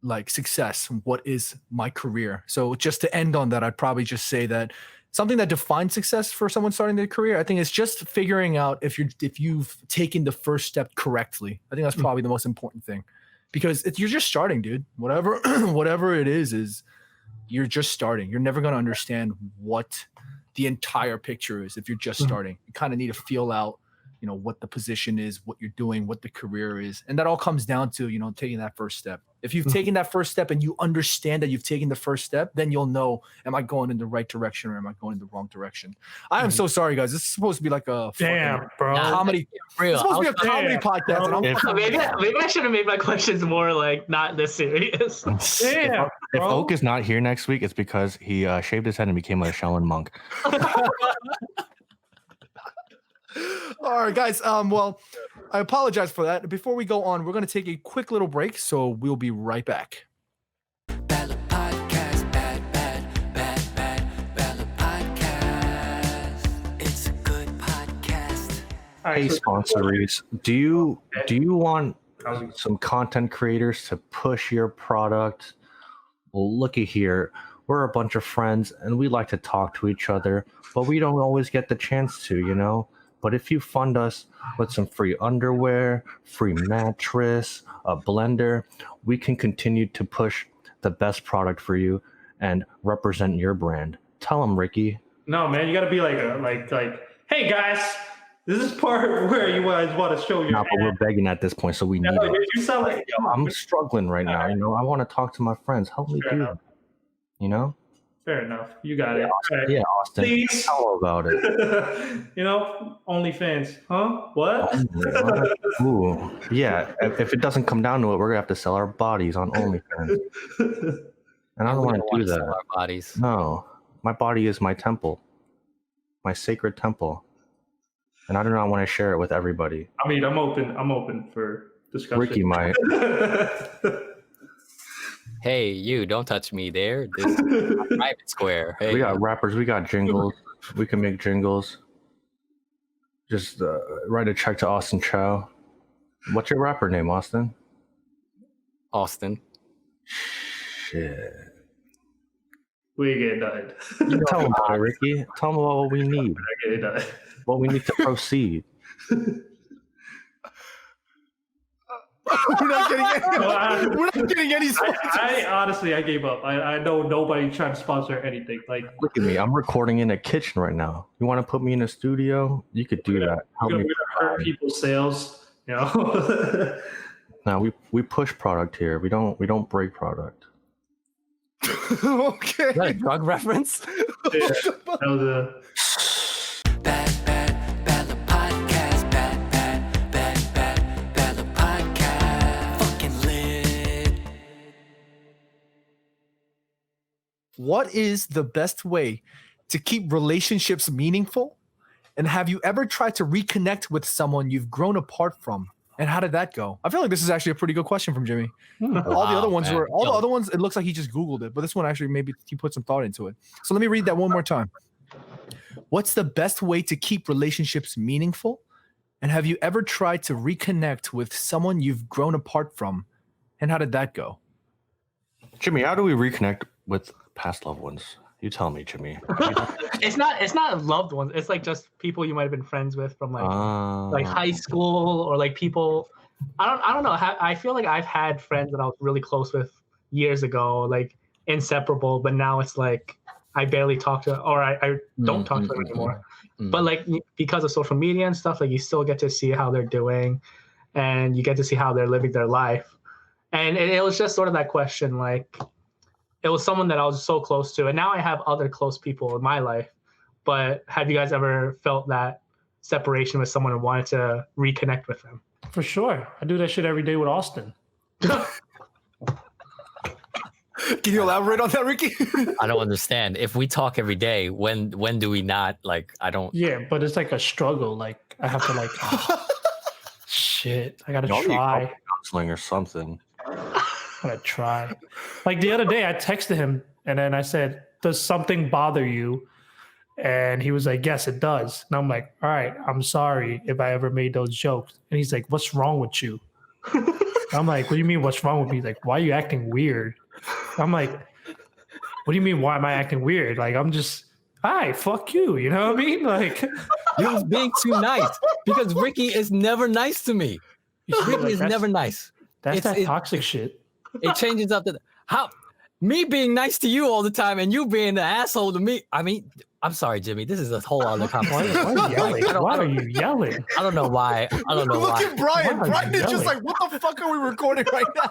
like success? What is my career? So just to end on that, I'd probably just say that something that defines success for someone starting their career, I think, is just figuring out if you've taken the first step correctly. I think that's probably the most important thing, because you're just starting, dude. Whatever it is you're just starting. You're never going to understand what the entire picture is if you're just starting. You kind of need to feel out, what the position is, what you're doing, what the career is. And that all comes down to, taking that first step. If you've taken that first step and you understand that you've taken the first step, then you'll know, am I going in the right direction or am I going in the wrong direction? I am so sorry, guys. This is supposed to be like a comedy. It's supposed to be a comedy podcast. And maybe I should have made my questions more like not this serious. If Oak is not here next week, it's because he shaved his head and became a Shaolin monk. All right, guys. Well, I apologize for that. Before we go on, we're going to take a quick little break, so we'll be right back. Bella Podcast, bad Bella Podcast. It's a good podcast. Hey, sponsories, do you want some content creators to push your product? Well, looky here. We're a bunch of friends, and we like to talk to each other, but we don't always get the chance to, But if you fund us with some free underwear, free mattress, a blender, we can continue to push the best product for you and represent your brand. Tell them, Ricky. No, man, you got to be like, hey guys, this is part where you guys want to show your. No, but we're begging at this point, so we need it. You sound like I'm struggling right now. I want to talk to my friends. Help me do that. Fair enough. You got it. Austin, yeah, Austin. Please. Tell about it. OnlyFans. Huh? What? Ooh. Yeah. If it doesn't come down to it, we're gonna have to sell our bodies on OnlyFans. And I don't want to do that. Our bodies. No. My body is my temple. My sacred temple. And I do not want to share it with everybody. I mean, I'm open for discussion. Ricky might. Hey, you, don't touch me there. This is my private square. Hey. We got rappers. We got jingles. We can make jingles. Just write a check to Austin Chow. What's your rapper name, Austin? Austin. Shit. We get done. Tell them about it, Ricky. Tell them about what we need. I get done. What we need to proceed. We're not getting any. Well, We're not getting any sponsors. I honestly, I gave up. I know nobody trying to sponsor anything. Like, Look at me. I'm recording in a kitchen right now. You want to put me in a studio? You could do that. Help we're me. gonna hurt people's sales. You know. No, we push product here. We don't break product. Okay. Is that a drug reference? Yeah, that was a. Bad the podcast. Bad the podcast. Fucking lit. What is the best way to keep relationships meaningful? And have you ever tried to reconnect with someone you've grown apart from? And how did that go? I feel like this is actually a pretty good question from Jimmy. All the other ones man. were the other ones. It looks like he just Googled it, but this one actually maybe he put some thought into it. So let me read that one more time. What's the best way to keep relationships meaningful? And have you ever tried to reconnect with someone you've grown apart from? And how did that go? Jimmy, how do we reconnect with past loved ones? You tell me, Jimmy. It's not loved ones. It's like just people you might have been friends with from like high school or like people. I don't know. I feel like I've had friends that I was really close with years ago, like inseparable. But now it's like I barely talk to, or I don't talk to them anymore. But like because of social media and stuff, like you still get to see how they're doing, and you get to see how they're living their life. And it was just sort of that question, like. It was someone that I was so close to, and now I have other close people in my life. But have you guys ever felt that separation with someone and wanted to reconnect with them? For sure. I do that shit every day with Austin. Can you elaborate on that, Ricky? I don't understand. If we talk every day, when do we not? Like, I don't. Yeah, but it's like a struggle. Like I have to like, shit. I gotta Y'all need try. counseling or something. Gotta try. Like the other day, I texted him and then I said, "Does something bother you?" And he was like, "Yes, it does." And I'm like, "All right, I'm sorry if I ever made those jokes." And he's like, "What's wrong with you?" I'm like, "What do you mean? What's wrong with me?" He's like, "Why are you acting weird?" I'm like, "What do you mean? Why am I acting weird? Like I'm just, hi, fuck you." You know what I mean? Like He was being too nice because Ricky is never nice to me. Ricky is never nice. That's It's- that it- toxic shit. It changes up to how me being nice to you all the time and you being the asshole to me. I mean, I'm sorry, Jimmy. This is a whole other Why conversation. are you yelling? I don't- Why are you yelling? I don't know why. I don't know Look why. at Brian. Why are Brian you is just yelling? like, what the fuck are we recording right now?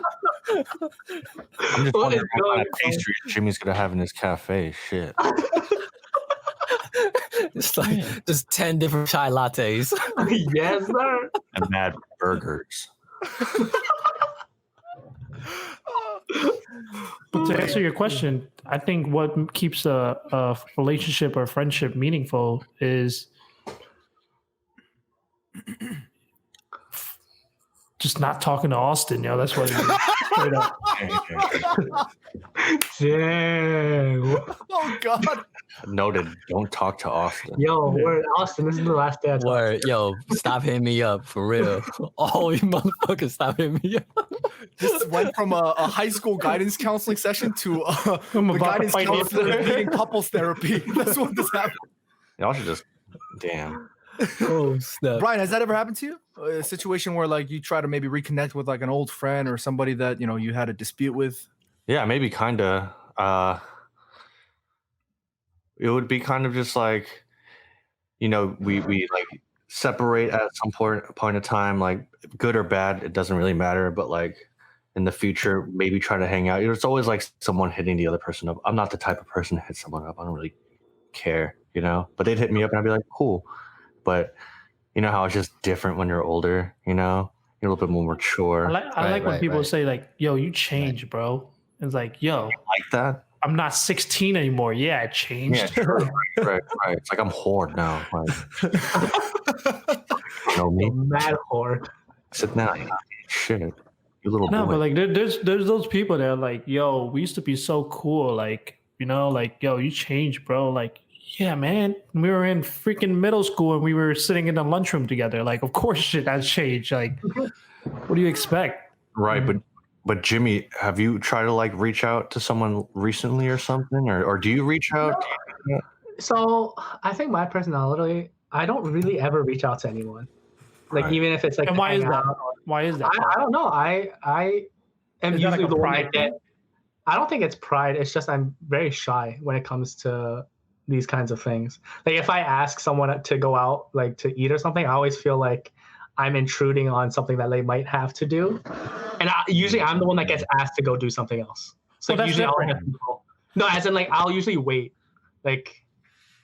I'm just What wondering is what kind going of pastries Jimmy's gonna have in his cafe. Shit. It's like just 10 different chai lattes. Yes, sir. And mad burgers. But to answer your question, I think what keeps a relationship or friendship meaningful is just not talking to Austin. You know, that's what it is. Straight up. Damn. Oh God. Noted. Don't talk to Austin. Yo, word, Austin, this is the last day I talk. Word, yo, stop hitting me up for real. Oh, you motherfuckers, stop hitting me up. This went from a high school guidance counseling session to I'm a about to guidance fight you. counselor needing couples therapy. That's what this happened. Y'all should just damn. Oh, snap. Brian, has that ever happened to you? A situation where like you try to maybe reconnect with like an old friend or somebody that you know you had a dispute with? Yeah, maybe kinda. It would be kind of just like, you know, we like separate at some point of time, like good or bad, it doesn't really matter. But like in the future, maybe try to hang out. You know, it's always like someone hitting the other person up. I'm not the type of person to hit someone up. I don't really care, you know. But they'd hit me up and I'd be like, cool. But you know how it's just different when you're older, you know? You're a little bit more mature. I like when right, people right. say like, "Yo, you changed, bro." It's like, "Yo, Like that? I'm not 16 anymore." Yeah, I changed. Yeah, sure. right. It's like I'm whored now. Like, you know me? Mad whore. Sit down. Shit. You little No, boy. but like there's those people that are like, "Yo, we used to be so cool." Like, you know, like, "Yo, you changed, bro." Like, yeah, man. We were in freaking middle school and we were sitting in the lunchroom together. Like, of course shit has changed. Like, what do you expect? Right, but Jimmy, have you tried to like reach out to someone recently or something? Or do you reach out? So I think my personality, I don't really ever reach out to anyone. Like even if it's like And to why hang is that? out. Why is that? I don't know. I am Is that like usually a the one pride that get. I don't think it's pride. It's just I'm very shy when it comes to these kinds of things. Like if I ask someone to go out, like to eat or something, I always feel like I'm intruding on something that they might have to do. And usually I'm the one that gets asked to go do something else. So Well, that's usually I'll different. no, as in like I'll usually wait. Like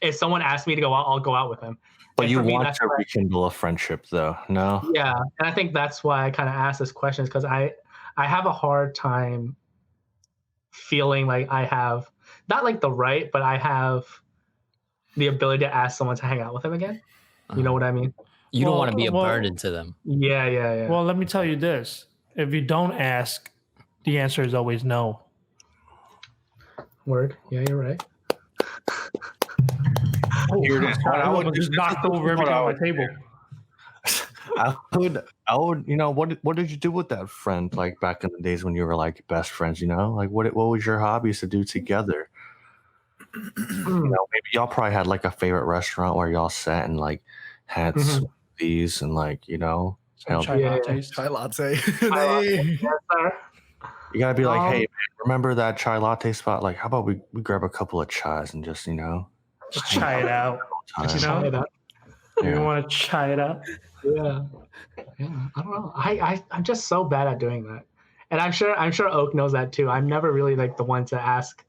if someone asks me to go out, I'll go out with them. But And you for me, want that's to why- rekindle a friendship, though, no? Yeah, and I think that's why I kind of ask this question, because I have a hard time feeling like I have not like the right, but I have the ability to ask someone to hang out with them again. You know what I mean? You don't Well, want to be a well- burden to them. Yeah. Well, let me tell you this: if you don't ask, the answer is always no. Word. Yeah, you're right. Here it is. God, I I would almost just knocked over everything on my table. I would, you know, what did you do with that friend, like back in the days when you were like best friends, you know? Like what was your hobbies to do together? You know, maybe y'all probably had like a favorite restaurant where y'all sat and like had smoothies and like, you know, Some chai Yeah. lattes. Chai latte. Yes, sir. you gotta be like, Um, hey, man, remember that chai latte spot? Like, how about we grab a couple of chais and just, you know, Just chai it out. time. You know? Try it out. You Yeah. want to chai it out? Yeah. I don't know. I'm just so bad at doing that, and I'm sure Oak knows that too. I'm never really like the one to ask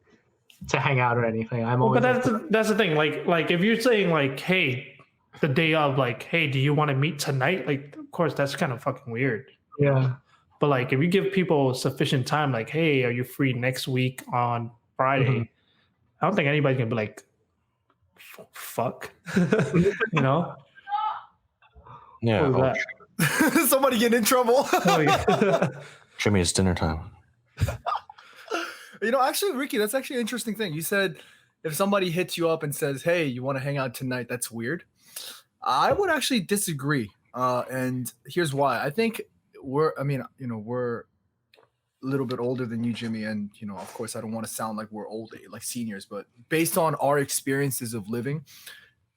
to hang out or anything. I'm Well, always. but that's the thing. Like if you're saying like, hey, the day of, like, hey, do you want to meet tonight? Like, of course, that's kind of fucking weird. yeah. But like, if you give people sufficient time, like, hey, are you free next week on Friday? I don't think anybody's gonna be like, fuck, you know? Yeah. What was that? Somebody getting in trouble. Oh, yeah. Jimmy, it's dinner time. You know, actually, Ricky, that's actually an interesting thing. You said if somebody hits you up and says, "Hey, you want to hang out tonight?" That's weird. I would actually disagree, and here's why. I think we're a little bit older than you, Jimmy, and you know, of course, I don't want to sound like we're old, like seniors, but based on our experiences of living,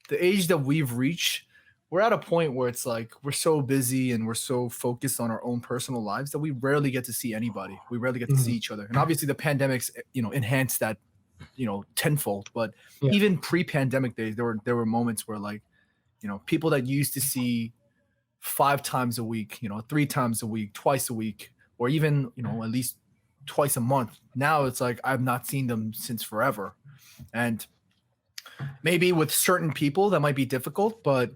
the age that we've reached, we're at a point where it's like we're so busy and we're so focused on our own personal lives that we rarely get to see anybody. We rarely get to see each other. And obviously the pandemics, you know, enhanced that, you know, tenfold. But even pre-pandemic days, there were moments where, like, you know, people that you used to see 5 times a week, you know, 3 times a week, twice a week, or even, you know, at least twice a month. Now it's like I've not seen them since forever. And maybe with certain people that might be difficult, but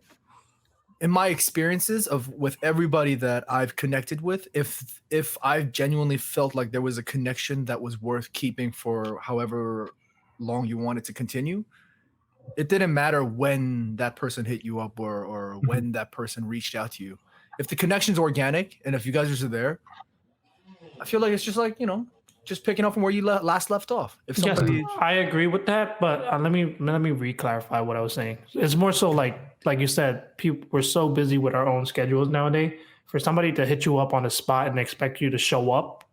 in my experiences with everybody that I've connected with, if I've genuinely felt like there was a connection that was worth keeping for however long you want it to continue, it didn't matter when that person hit you up or when that person reached out to you. If the connection's organic and if you guys are there, I feel like it's just like, you know, just picking up from where you last left off. If somebody, Yes, I agree with that, but let me re-clarify what I was saying. It's more so like you said, we're so busy with our own schedules nowadays. For somebody to hit you up on the spot and expect you to show up,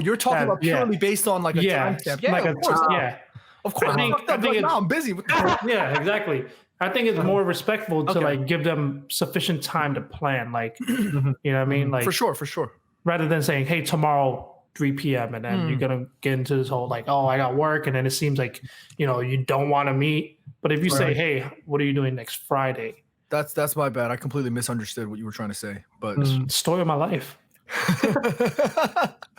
you're talking about purely based on like a timestamp. Yeah, like of course. yeah. Of course, I think I'm busy. What the yeah, exactly. I think it's more respectful to like give them sufficient time to plan. Like, you know what I mean? Like for sure. rather than saying, hey, tomorrow 3 p.m. and then you're gonna get into this whole like, oh, I got work, and then it seems like, you know, you don't want to meet. But if you say, hey, what are you doing next Friday? That's my bad. I completely misunderstood what you were trying to say. But Story of my life.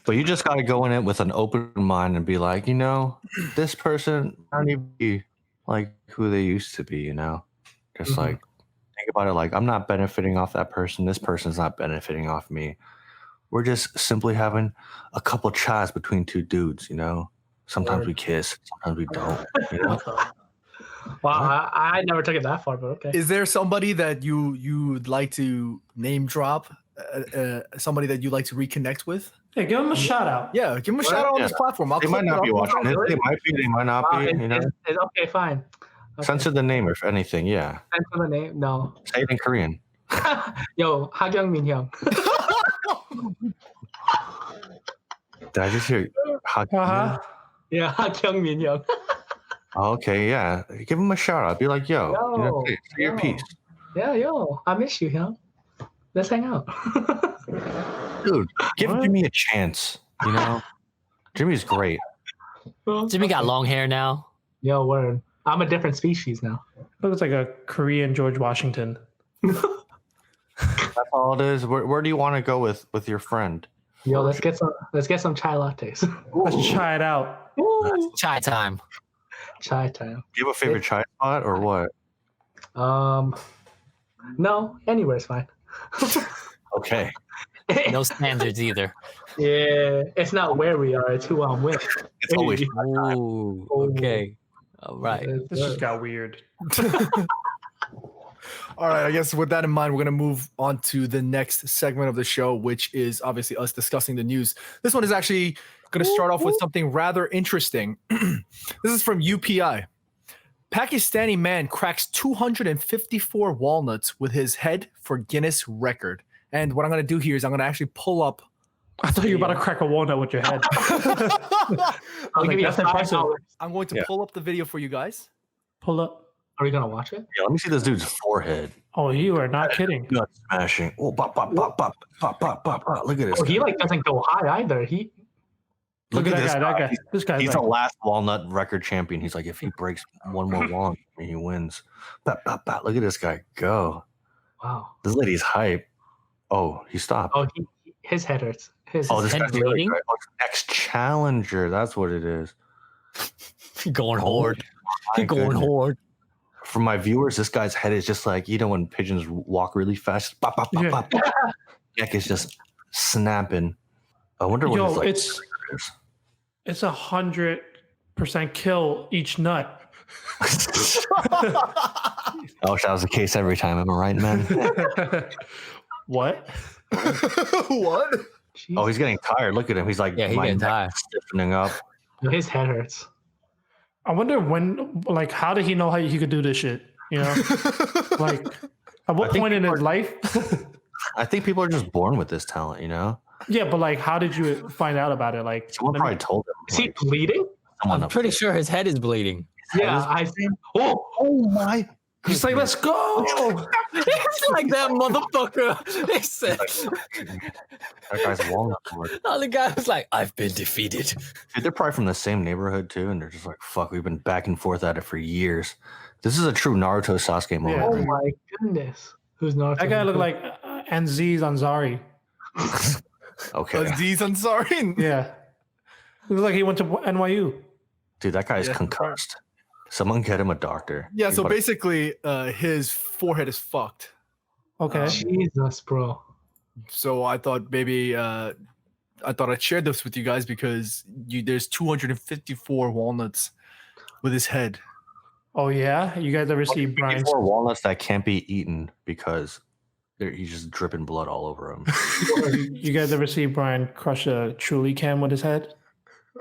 But you just got to go in it with an open mind and be like, you know, this person I don't even be like who they used to be, you know? Just like think about it like I'm not benefiting off that person. This person's not benefiting off me. We're just simply having a couple chais between 2 dudes, you know? Sometimes we kiss, sometimes we don't, you know? Wow, I never took it that far, but okay. is there somebody that you'd like to name drop? Somebody that you'd like to reconnect with? Yeah, give them a shout out. Yeah, give them a shout out on this platform. They might not be watching it. They might be, they might not be, you know? It's okay, fine. Okay. Censor the name, if anything, yeah. Censor the name? No. Say it in Korean. Yo, 하경민 형. Did I just hear Yeah, 하경민 형. Oh, okay, yeah. Give him a shout out. Be like, yo, you know, say your yo. piece. Yeah, yo, I miss you, 형. Let's hang out. Dude, give Jimmy a chance. You know, Jimmy's great. Jimmy got long hair now. Yo, word. I'm a different species now. Looks like a Korean George Washington. That's all it is. Where do you want to go with your friend? Yo, let's get some chai lattes. Let's try it out. Chai time. Chai time. Do you have a favorite chai spot or what? No, anywhere's fine. Okay. No standards either. Yeah, it's not where we are; it's who I'm with. It's always Hey. Ooh, okay. All right. This just got weird. All right, I guess with that in mind, we're going to move on to the next segment of the show, which is obviously us discussing the news. This one is actually going to start off with something rather interesting. This is from UPI. Pakistani man cracks 254 walnuts with his head for Guinness record. And what I'm going to do here is I'm going to actually pull up. I thought you were about to crack a walnut with your head. I'll give you that's impressive. $5. I'm going to pull up the video for you guys. Pull up. Are we gonna watch it? Yeah, let me see this dude's forehead. Oh, you are not kidding. Gut smashing. Oh, bop, bop, bop, bop, bop, bop, bop, bop. Look at this. Oh, he guy. like doesn't go high either. He Look at this that guy. This guy's He's like, the last walnut record champion. He's like, if he breaks one more walnut, he wins. Bop, bop, bop. Look at this guy go. wow. This lady's hype. Oh, he stopped. Oh, his head hurts. His Oh, this head guy's the other bleeding? guy. Oh, it's next challenger. That's what it is. Going hard. My Going goodness. hard. For my viewers, this guy's head is just like, you know, when pigeons walk really fast. Bop, bop, bop, Yeah. bop. Neck is just snapping. I wonder what his, yo, like, it's is. it's 100% kill each nut. I wish that was the case every time. Am I right, man? What? What? Jeez. Oh, he's getting tired. Look at him. He's like, Yeah, he's my getting neck tired. is stiffening up. His head hurts. I wonder when, like, how did he know how he could do this shit? You know, like, at what I think point in his life? I think people are just born with this talent, you know? Yeah, but like, how did you find out about it? Like, Someone let me- probably told him. Is he Like, bleeding? someone I'm pretty sure his head is bleeding. Yeah, I think. Oh, Oh my! he's like, let's go. It's like that motherfucker. They said, That guy's walnut board. the guy was like, I've been defeated. Dude, they're probably from the same neighborhood too, and they're just like, "Fuck, we've been back and forth at it for years." This is a true Naruto Sasuke moment. oh right my goodness. Who's not? That guy looked like Aziz Ansari. here. Okay, Aziz Ansari. Yeah, looks like he went to NYU. dude, that guy's Yeah. concussed. Someone get him a doctor. Yeah, so But- basically, his forehead is fucked. Okay, Jesus, bro. So I thought maybe I'd share this with you guys because there's 254 walnuts with his head. oh yeah, you guys ever see Brian's? 54 walnuts that can't be eaten because he's just dripping blood all over him. You guys ever see Brian crush a Truly can with his head?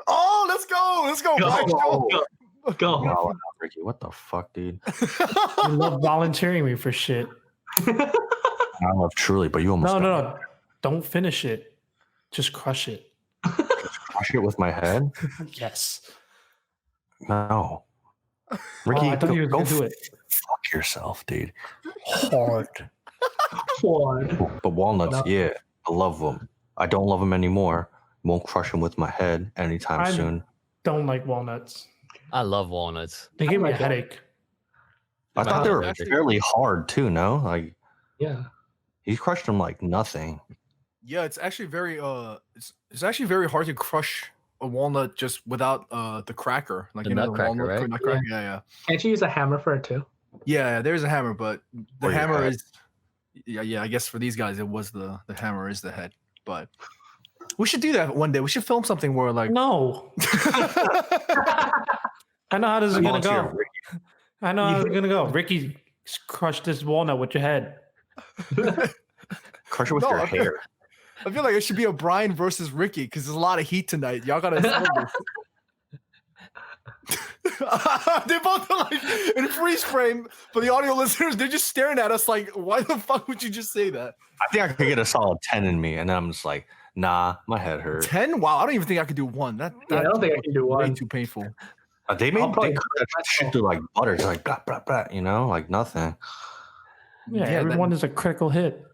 Oh, let's go, Black Joe. Go. No, Ricky, what the fuck, dude? You love volunteering me for shit. I love Truly, but you almost No. Don't finish it. Just crush it. crush it with my head. Yes. No, Ricky, I thought you were go gonna do it. fuck yourself, dude. Hard. What? But walnuts, No. yeah, I love them. I don't love them anymore. Won't crush them with my head anytime I'm- soon. Don't like walnuts. I love walnuts. They give me a like it. headache. I thought they were Actually- fairly hard too. No, like Yeah. he crushed them like nothing. Yeah, it's actually very it's actually very hard to crush a walnut just without the cracker, like The you know, nutcracker, walnut right? nutcracker. Yeah. Can't you use a hammer for it too? Yeah, there's a hammer, but the Or your hammer head. is yeah, I guess for these guys it was the hammer is the head. But we should do that one day. We should film something where like No. I know how this is gonna Volunteer, go. Ricky. I know how it's gonna go. Ricky crushed this walnut with your head. Crush it with No, your I feel- hair. I feel like it should be a Brian versus Ricky because there's a lot of heat tonight. Y'all gotta settle this. They both are like in freeze frame for the audio listeners. They're just staring at us like, why the fuck would you just say that? I think I could get a solid 10 in me, and then I'm just like, nah, my head hurt. 10? Wow, I don't even think I could do one. Yeah, I don't think I can do way one. too painful. They I'll made probably- they cut that shit through like butter, just like blah blah blah, you know, like nothing. Yeah, Yeah, everyone is a critical hit.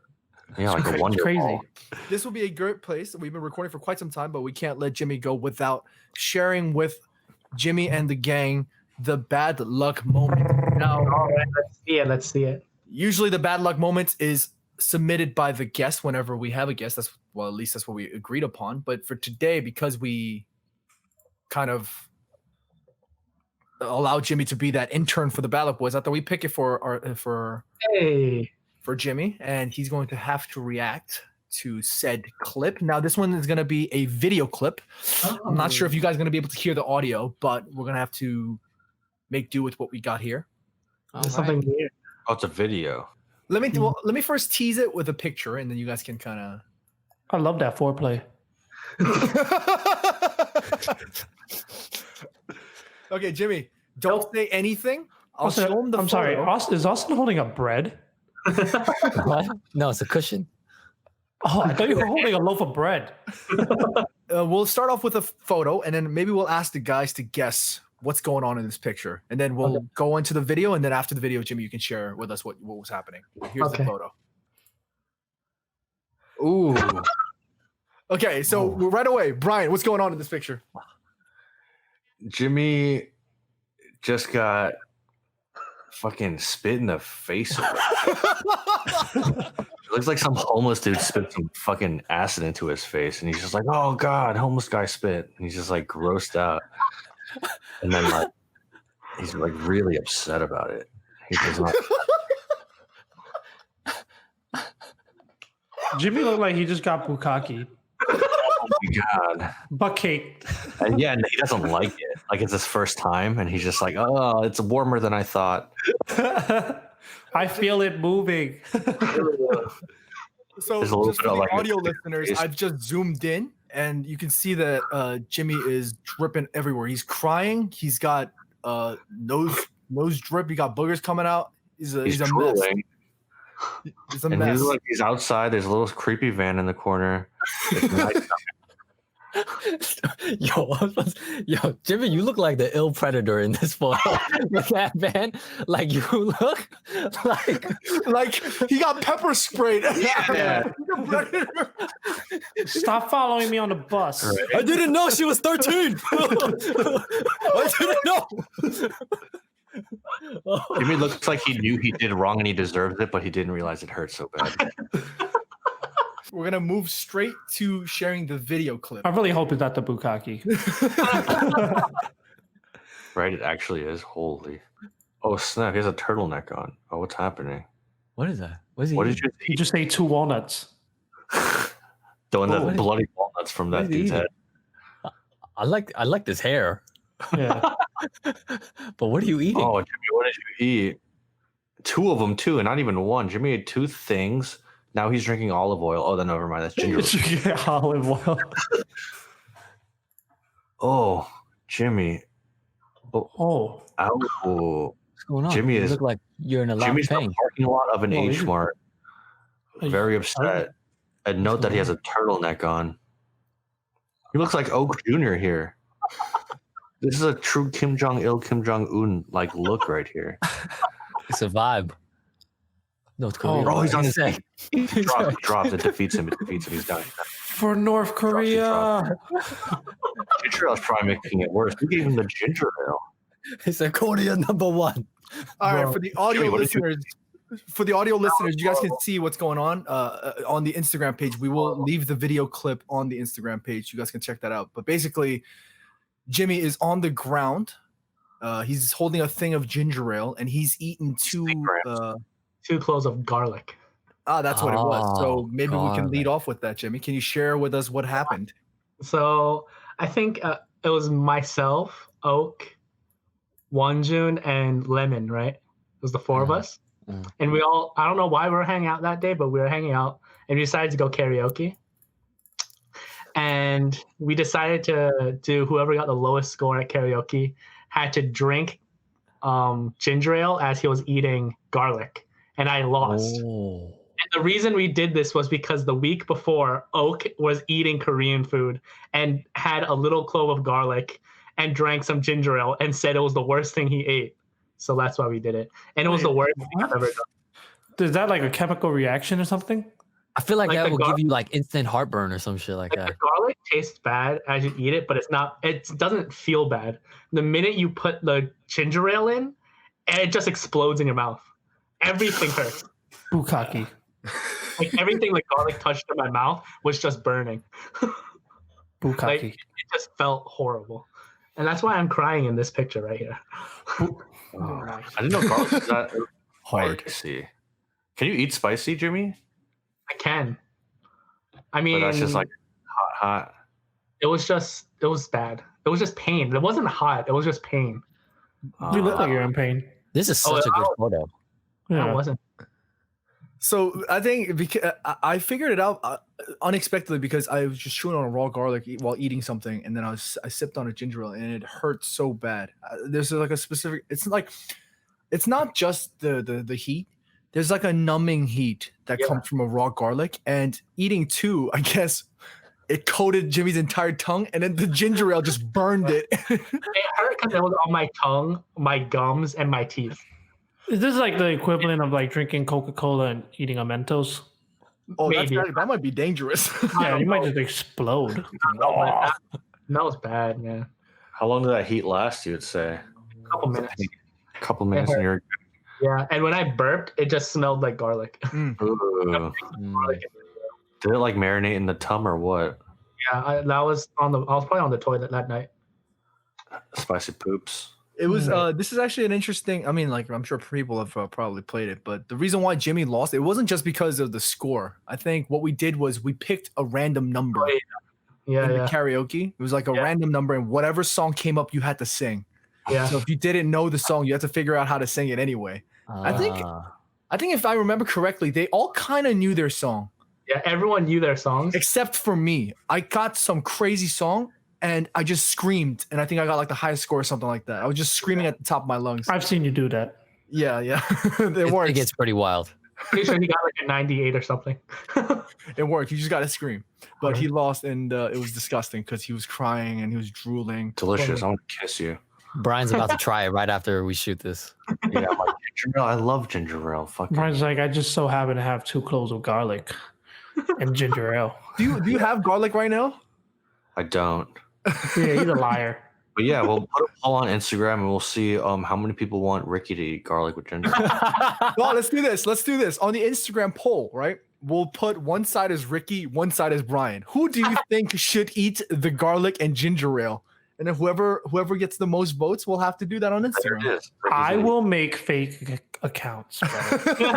Yeah, like a wonder crazy. ball. This will be a great place. We've been recording for quite some time, but we can't let Jimmy go without sharing with Jimmy and the gang the bad luck moment. Now, All right, let's see it. usually the bad luck moment is submitted by the guest whenever we have a guest. At least that's what we agreed upon. But for today, because we kind of allow Jimmy to be that intern for the bad luck boys, I thought we pick it for Hey, Jimmy, and he's going to have to react to said clip. Now, this one is going to be a video clip. I'm not sure if you guys are going to be able to hear the audio, but we're going to have to make do with what we got here. there's something weird. Oh, it's a video. Let me first tease it with a picture, and then you guys can kind of. I love that foreplay. Okay, Jimmy, don't say anything. I'll show him the I'm sorry. photo. Is Austin holding a bread? What? No, it's a cushion. Oh, I thought you were holding a loaf of bread. We'll start off with a photo, and then maybe we'll ask the guys to guess what's going on in this picture, and then we'll go into the video. And then after the video, Jimmy, you can share with us what was happening. Here's the photo. Ooh. Okay, so right away, Brian, what's going on in this picture? Jimmy just got fucking spit in the face. It looks like some homeless dude spit some fucking acid into his face, and he's just like, "Oh God, homeless guy spit," and he's just like grossed out, and then like he's like really upset about it. He does not. Jimmy looked like he just got bukkake. Oh my God. Butt cake. And yeah, and he doesn't like it. Like it's his first time, and he's just like, "Oh, it's warmer than I thought." I feel it moving. So There's a little just bit for of, the like, audio a- listeners, I've just zoomed in, and you can see that Jimmy is dripping everywhere. He's crying. He's got nose drip. He got boogers coming out. He's a mess. drooling. He's a And mess. he's outside. There's a little creepy van in the corner. It's nice. Yo, Jimmy, you look like the ill predator in this photo. With that man, like you look like he got pepper sprayed. Yeah. Stop following me on the bus. Right. I didn't know she was 13. I didn't know. Jimmy looks like he knew he did wrong and he deserved it, but he didn't realize it hurt so bad. We're gonna move straight to sharing the video clip. I really hope it's not the bukkake. Right? It actually is. Holy. Oh, snap. He has a turtleneck on. Oh, what's happening? What is that? What is he? What did you You just ate 2 walnuts. Throwing Oh, the what is- bloody walnuts from what that is he dude's eating? head. I like this hair. Yeah. But what are you eating? Oh, Jimmy, what did you eat? 2 of them, too, and not even 1. Jimmy ate 2 things. Now he's drinking olive oil. Oh, then never mind. That's ginger. Yeah, olive oil. Oh, Jimmy. Oh. Ow. What's going on? Jimmy you is- look like you're in a lot of Jimmy's in pain. the parking lot of an Oh, H is he? Mart. Very upset. And note that he has a turtleneck on. He looks like Oak Jr. here. This is a true Kim Jong Il, Kim Jong Un like look right here. It's a vibe. North Korea. Bro, he's on his Insane. He drops. It defeats him. It defeats him. He's dying. For North Korea. Ginger ale's probably making it worse. We gave him the ginger ale. It's a Korea number 1. All right, Bro. for the audio Jimmy, what did you- listeners, you guys can see what's going on the Instagram page. We will leave the video clip on the Instagram page. You guys can check that out. But basically, Jimmy is on the ground. He's holding a thing of ginger ale, and he's eaten 2. 2 cloves of garlic. That's what it was. So Oh, maybe we can lead garlic. off with that, Jimmy. Can you share with us what happened? So I think it was myself, Oak, Wonjun, and Lemon, right? It was the 4 of us. And we all, I don't know why we were hanging out that day, but we were hanging out and we decided to go karaoke. And we decided to do whoever got the lowest score at karaoke had to drink ginger ale as he was eating garlic. And I lost. Oh. And the reason we did this was because the week before, Oak was eating Korean food and had a little clove of garlic and drank some ginger ale and said it was the worst thing he ate. So that's why we did it. And it was the worst thing I've ever done. Is that like a chemical reaction or something? I feel like Like that the will gar- give you like instant heartburn or some shit like Like that. the garlic tastes bad as you eat it, but it doesn't feel bad. The minute you put the ginger ale in, it just explodes in your mouth. Everything hurts. Bukkake. Like everything the garlic touched in my mouth was just burning. Bukkake. Like it just felt horrible. And that's why I'm crying in this picture right here. I didn't know garlic was that Hard. spicy. Can you eat spicy, Jimmy? I can. I But mean, that's just like hot. it was bad. It was just pain. It wasn't hot. It was just pain. You look like you're in pain. This is such a good photo. It wasn't. So I think because I figured it out unexpectedly because I was just chewing on a raw garlic while eating something, and then I sipped on a ginger ale, and it hurt so bad. There's like a specific. It's not just the heat. There's like a numbing heat that comes from a raw garlic, and eating two, I guess, it coated Jimmy's entire tongue, and then the ginger ale just burned it. It hurt because it was on my tongue, my gums, and my teeth. Is this like the equivalent of like drinking Coca-Cola and eating a Mentos? Oh, Maybe. that might be dangerous. Yeah, you might just explode. That was bad, man. How long did that heat last, you would say? A couple minutes. A couple minutes and you're Yeah, and when I burped, it just smelled like garlic. Ooh. Garlic. Did it like marinate in the tum or what? Yeah, I was probably on the toilet that night. Spicy poops. It was this is actually an interesting, I mean, like I'm sure people have probably played it, but the reason why Jimmy lost, it wasn't just because of the score. I think what we did was we picked a random number Yeah, in yeah, the karaoke. It was like a random number, and whatever song came up, you had to sing. yeah. So if you didn't know the song, you had to figure out how to sing it anyway. I think if I remember correctly, they all kind of knew their song, Yeah, everyone knew their songs. except for me. I got some crazy song and I just screamed, and I think I got like the highest score or something like that. I was just screaming at the top of my lungs. I've seen you do that. Yeah. It works. It gets pretty wild. Pretty sure he got like a 98 or something. It worked. You just got to scream. But he lost, and it was disgusting because he was crying and he was drooling. Delicious. I want to kiss you. Brian's about to try it right after we shoot this. Yeah, I'm like, ginger ale. I love ginger ale. Fucking Brian's like, I just so happen to have 2 cloves of garlic and ginger ale. Do you have garlic right now? I don't. Yeah, he's a liar. But yeah, we'll put a poll on Instagram and we'll see how many people want Ricky to eat garlic with ginger. Well, let's do this. On the Instagram poll, right? We'll put one side as Ricky, one side as Brian. Who do you think should eat the garlic and ginger ale? And then whoever gets the most votes will have to do that on There Instagram. it is. I will make fake accounts. Bro.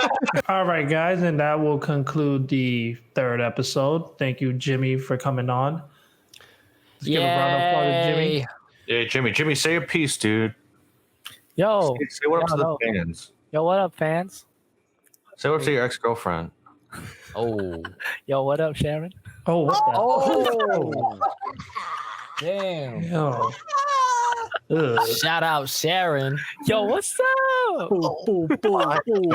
All right, guys, and that will conclude the 3rd episode. Thank you, Jimmy, for coming on. Let's give a round of applause to Jimmy. Yeah, Jimmy, say a piece, dude. Yo, Say what up to the yo. fans. Yo, what up, fans? Say what up to your ex-girlfriend. Oh, Yo, what up, Sharon? Oh, what damn. the? Yo. Ugh. Shout out Sharon. Yo, what's up? Wrap it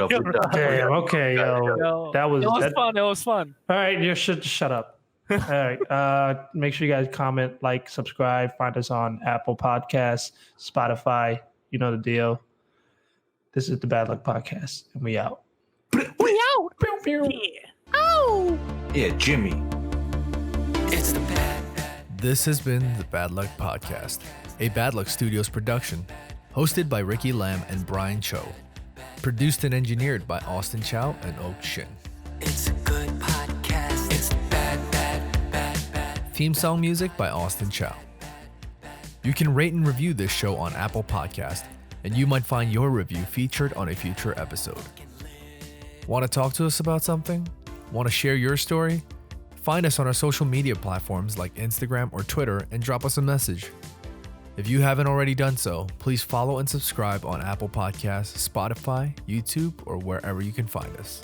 up. We're done. Damn. Okay, yo. Yo, That was it was that- fun. It was fun. All right, you should shut up. All right. Make sure you guys comment, like, subscribe. Find us on Apple Podcasts, Spotify. You know the deal. This is the Bad Luck Podcast, and we out. Yeah, Jimmy. It's the bad. This has been the Bad Luck Podcast, a Bad Luck Studios production, hosted by Ricky Lamb and Brian Cho, produced and engineered by Austin Chow and Oak Shin. It's a good podcast. It's bad. Theme song music by Austin Chow. You can rate and review this show on Apple Podcast, and you might find your review featured on a future episode. Want to talk to us about something? Want to share your story? Find us on our social media platforms like Instagram or Twitter and drop us a message. If you haven't already done so, please follow and subscribe on Apple Podcasts, Spotify, YouTube, or wherever you can find us.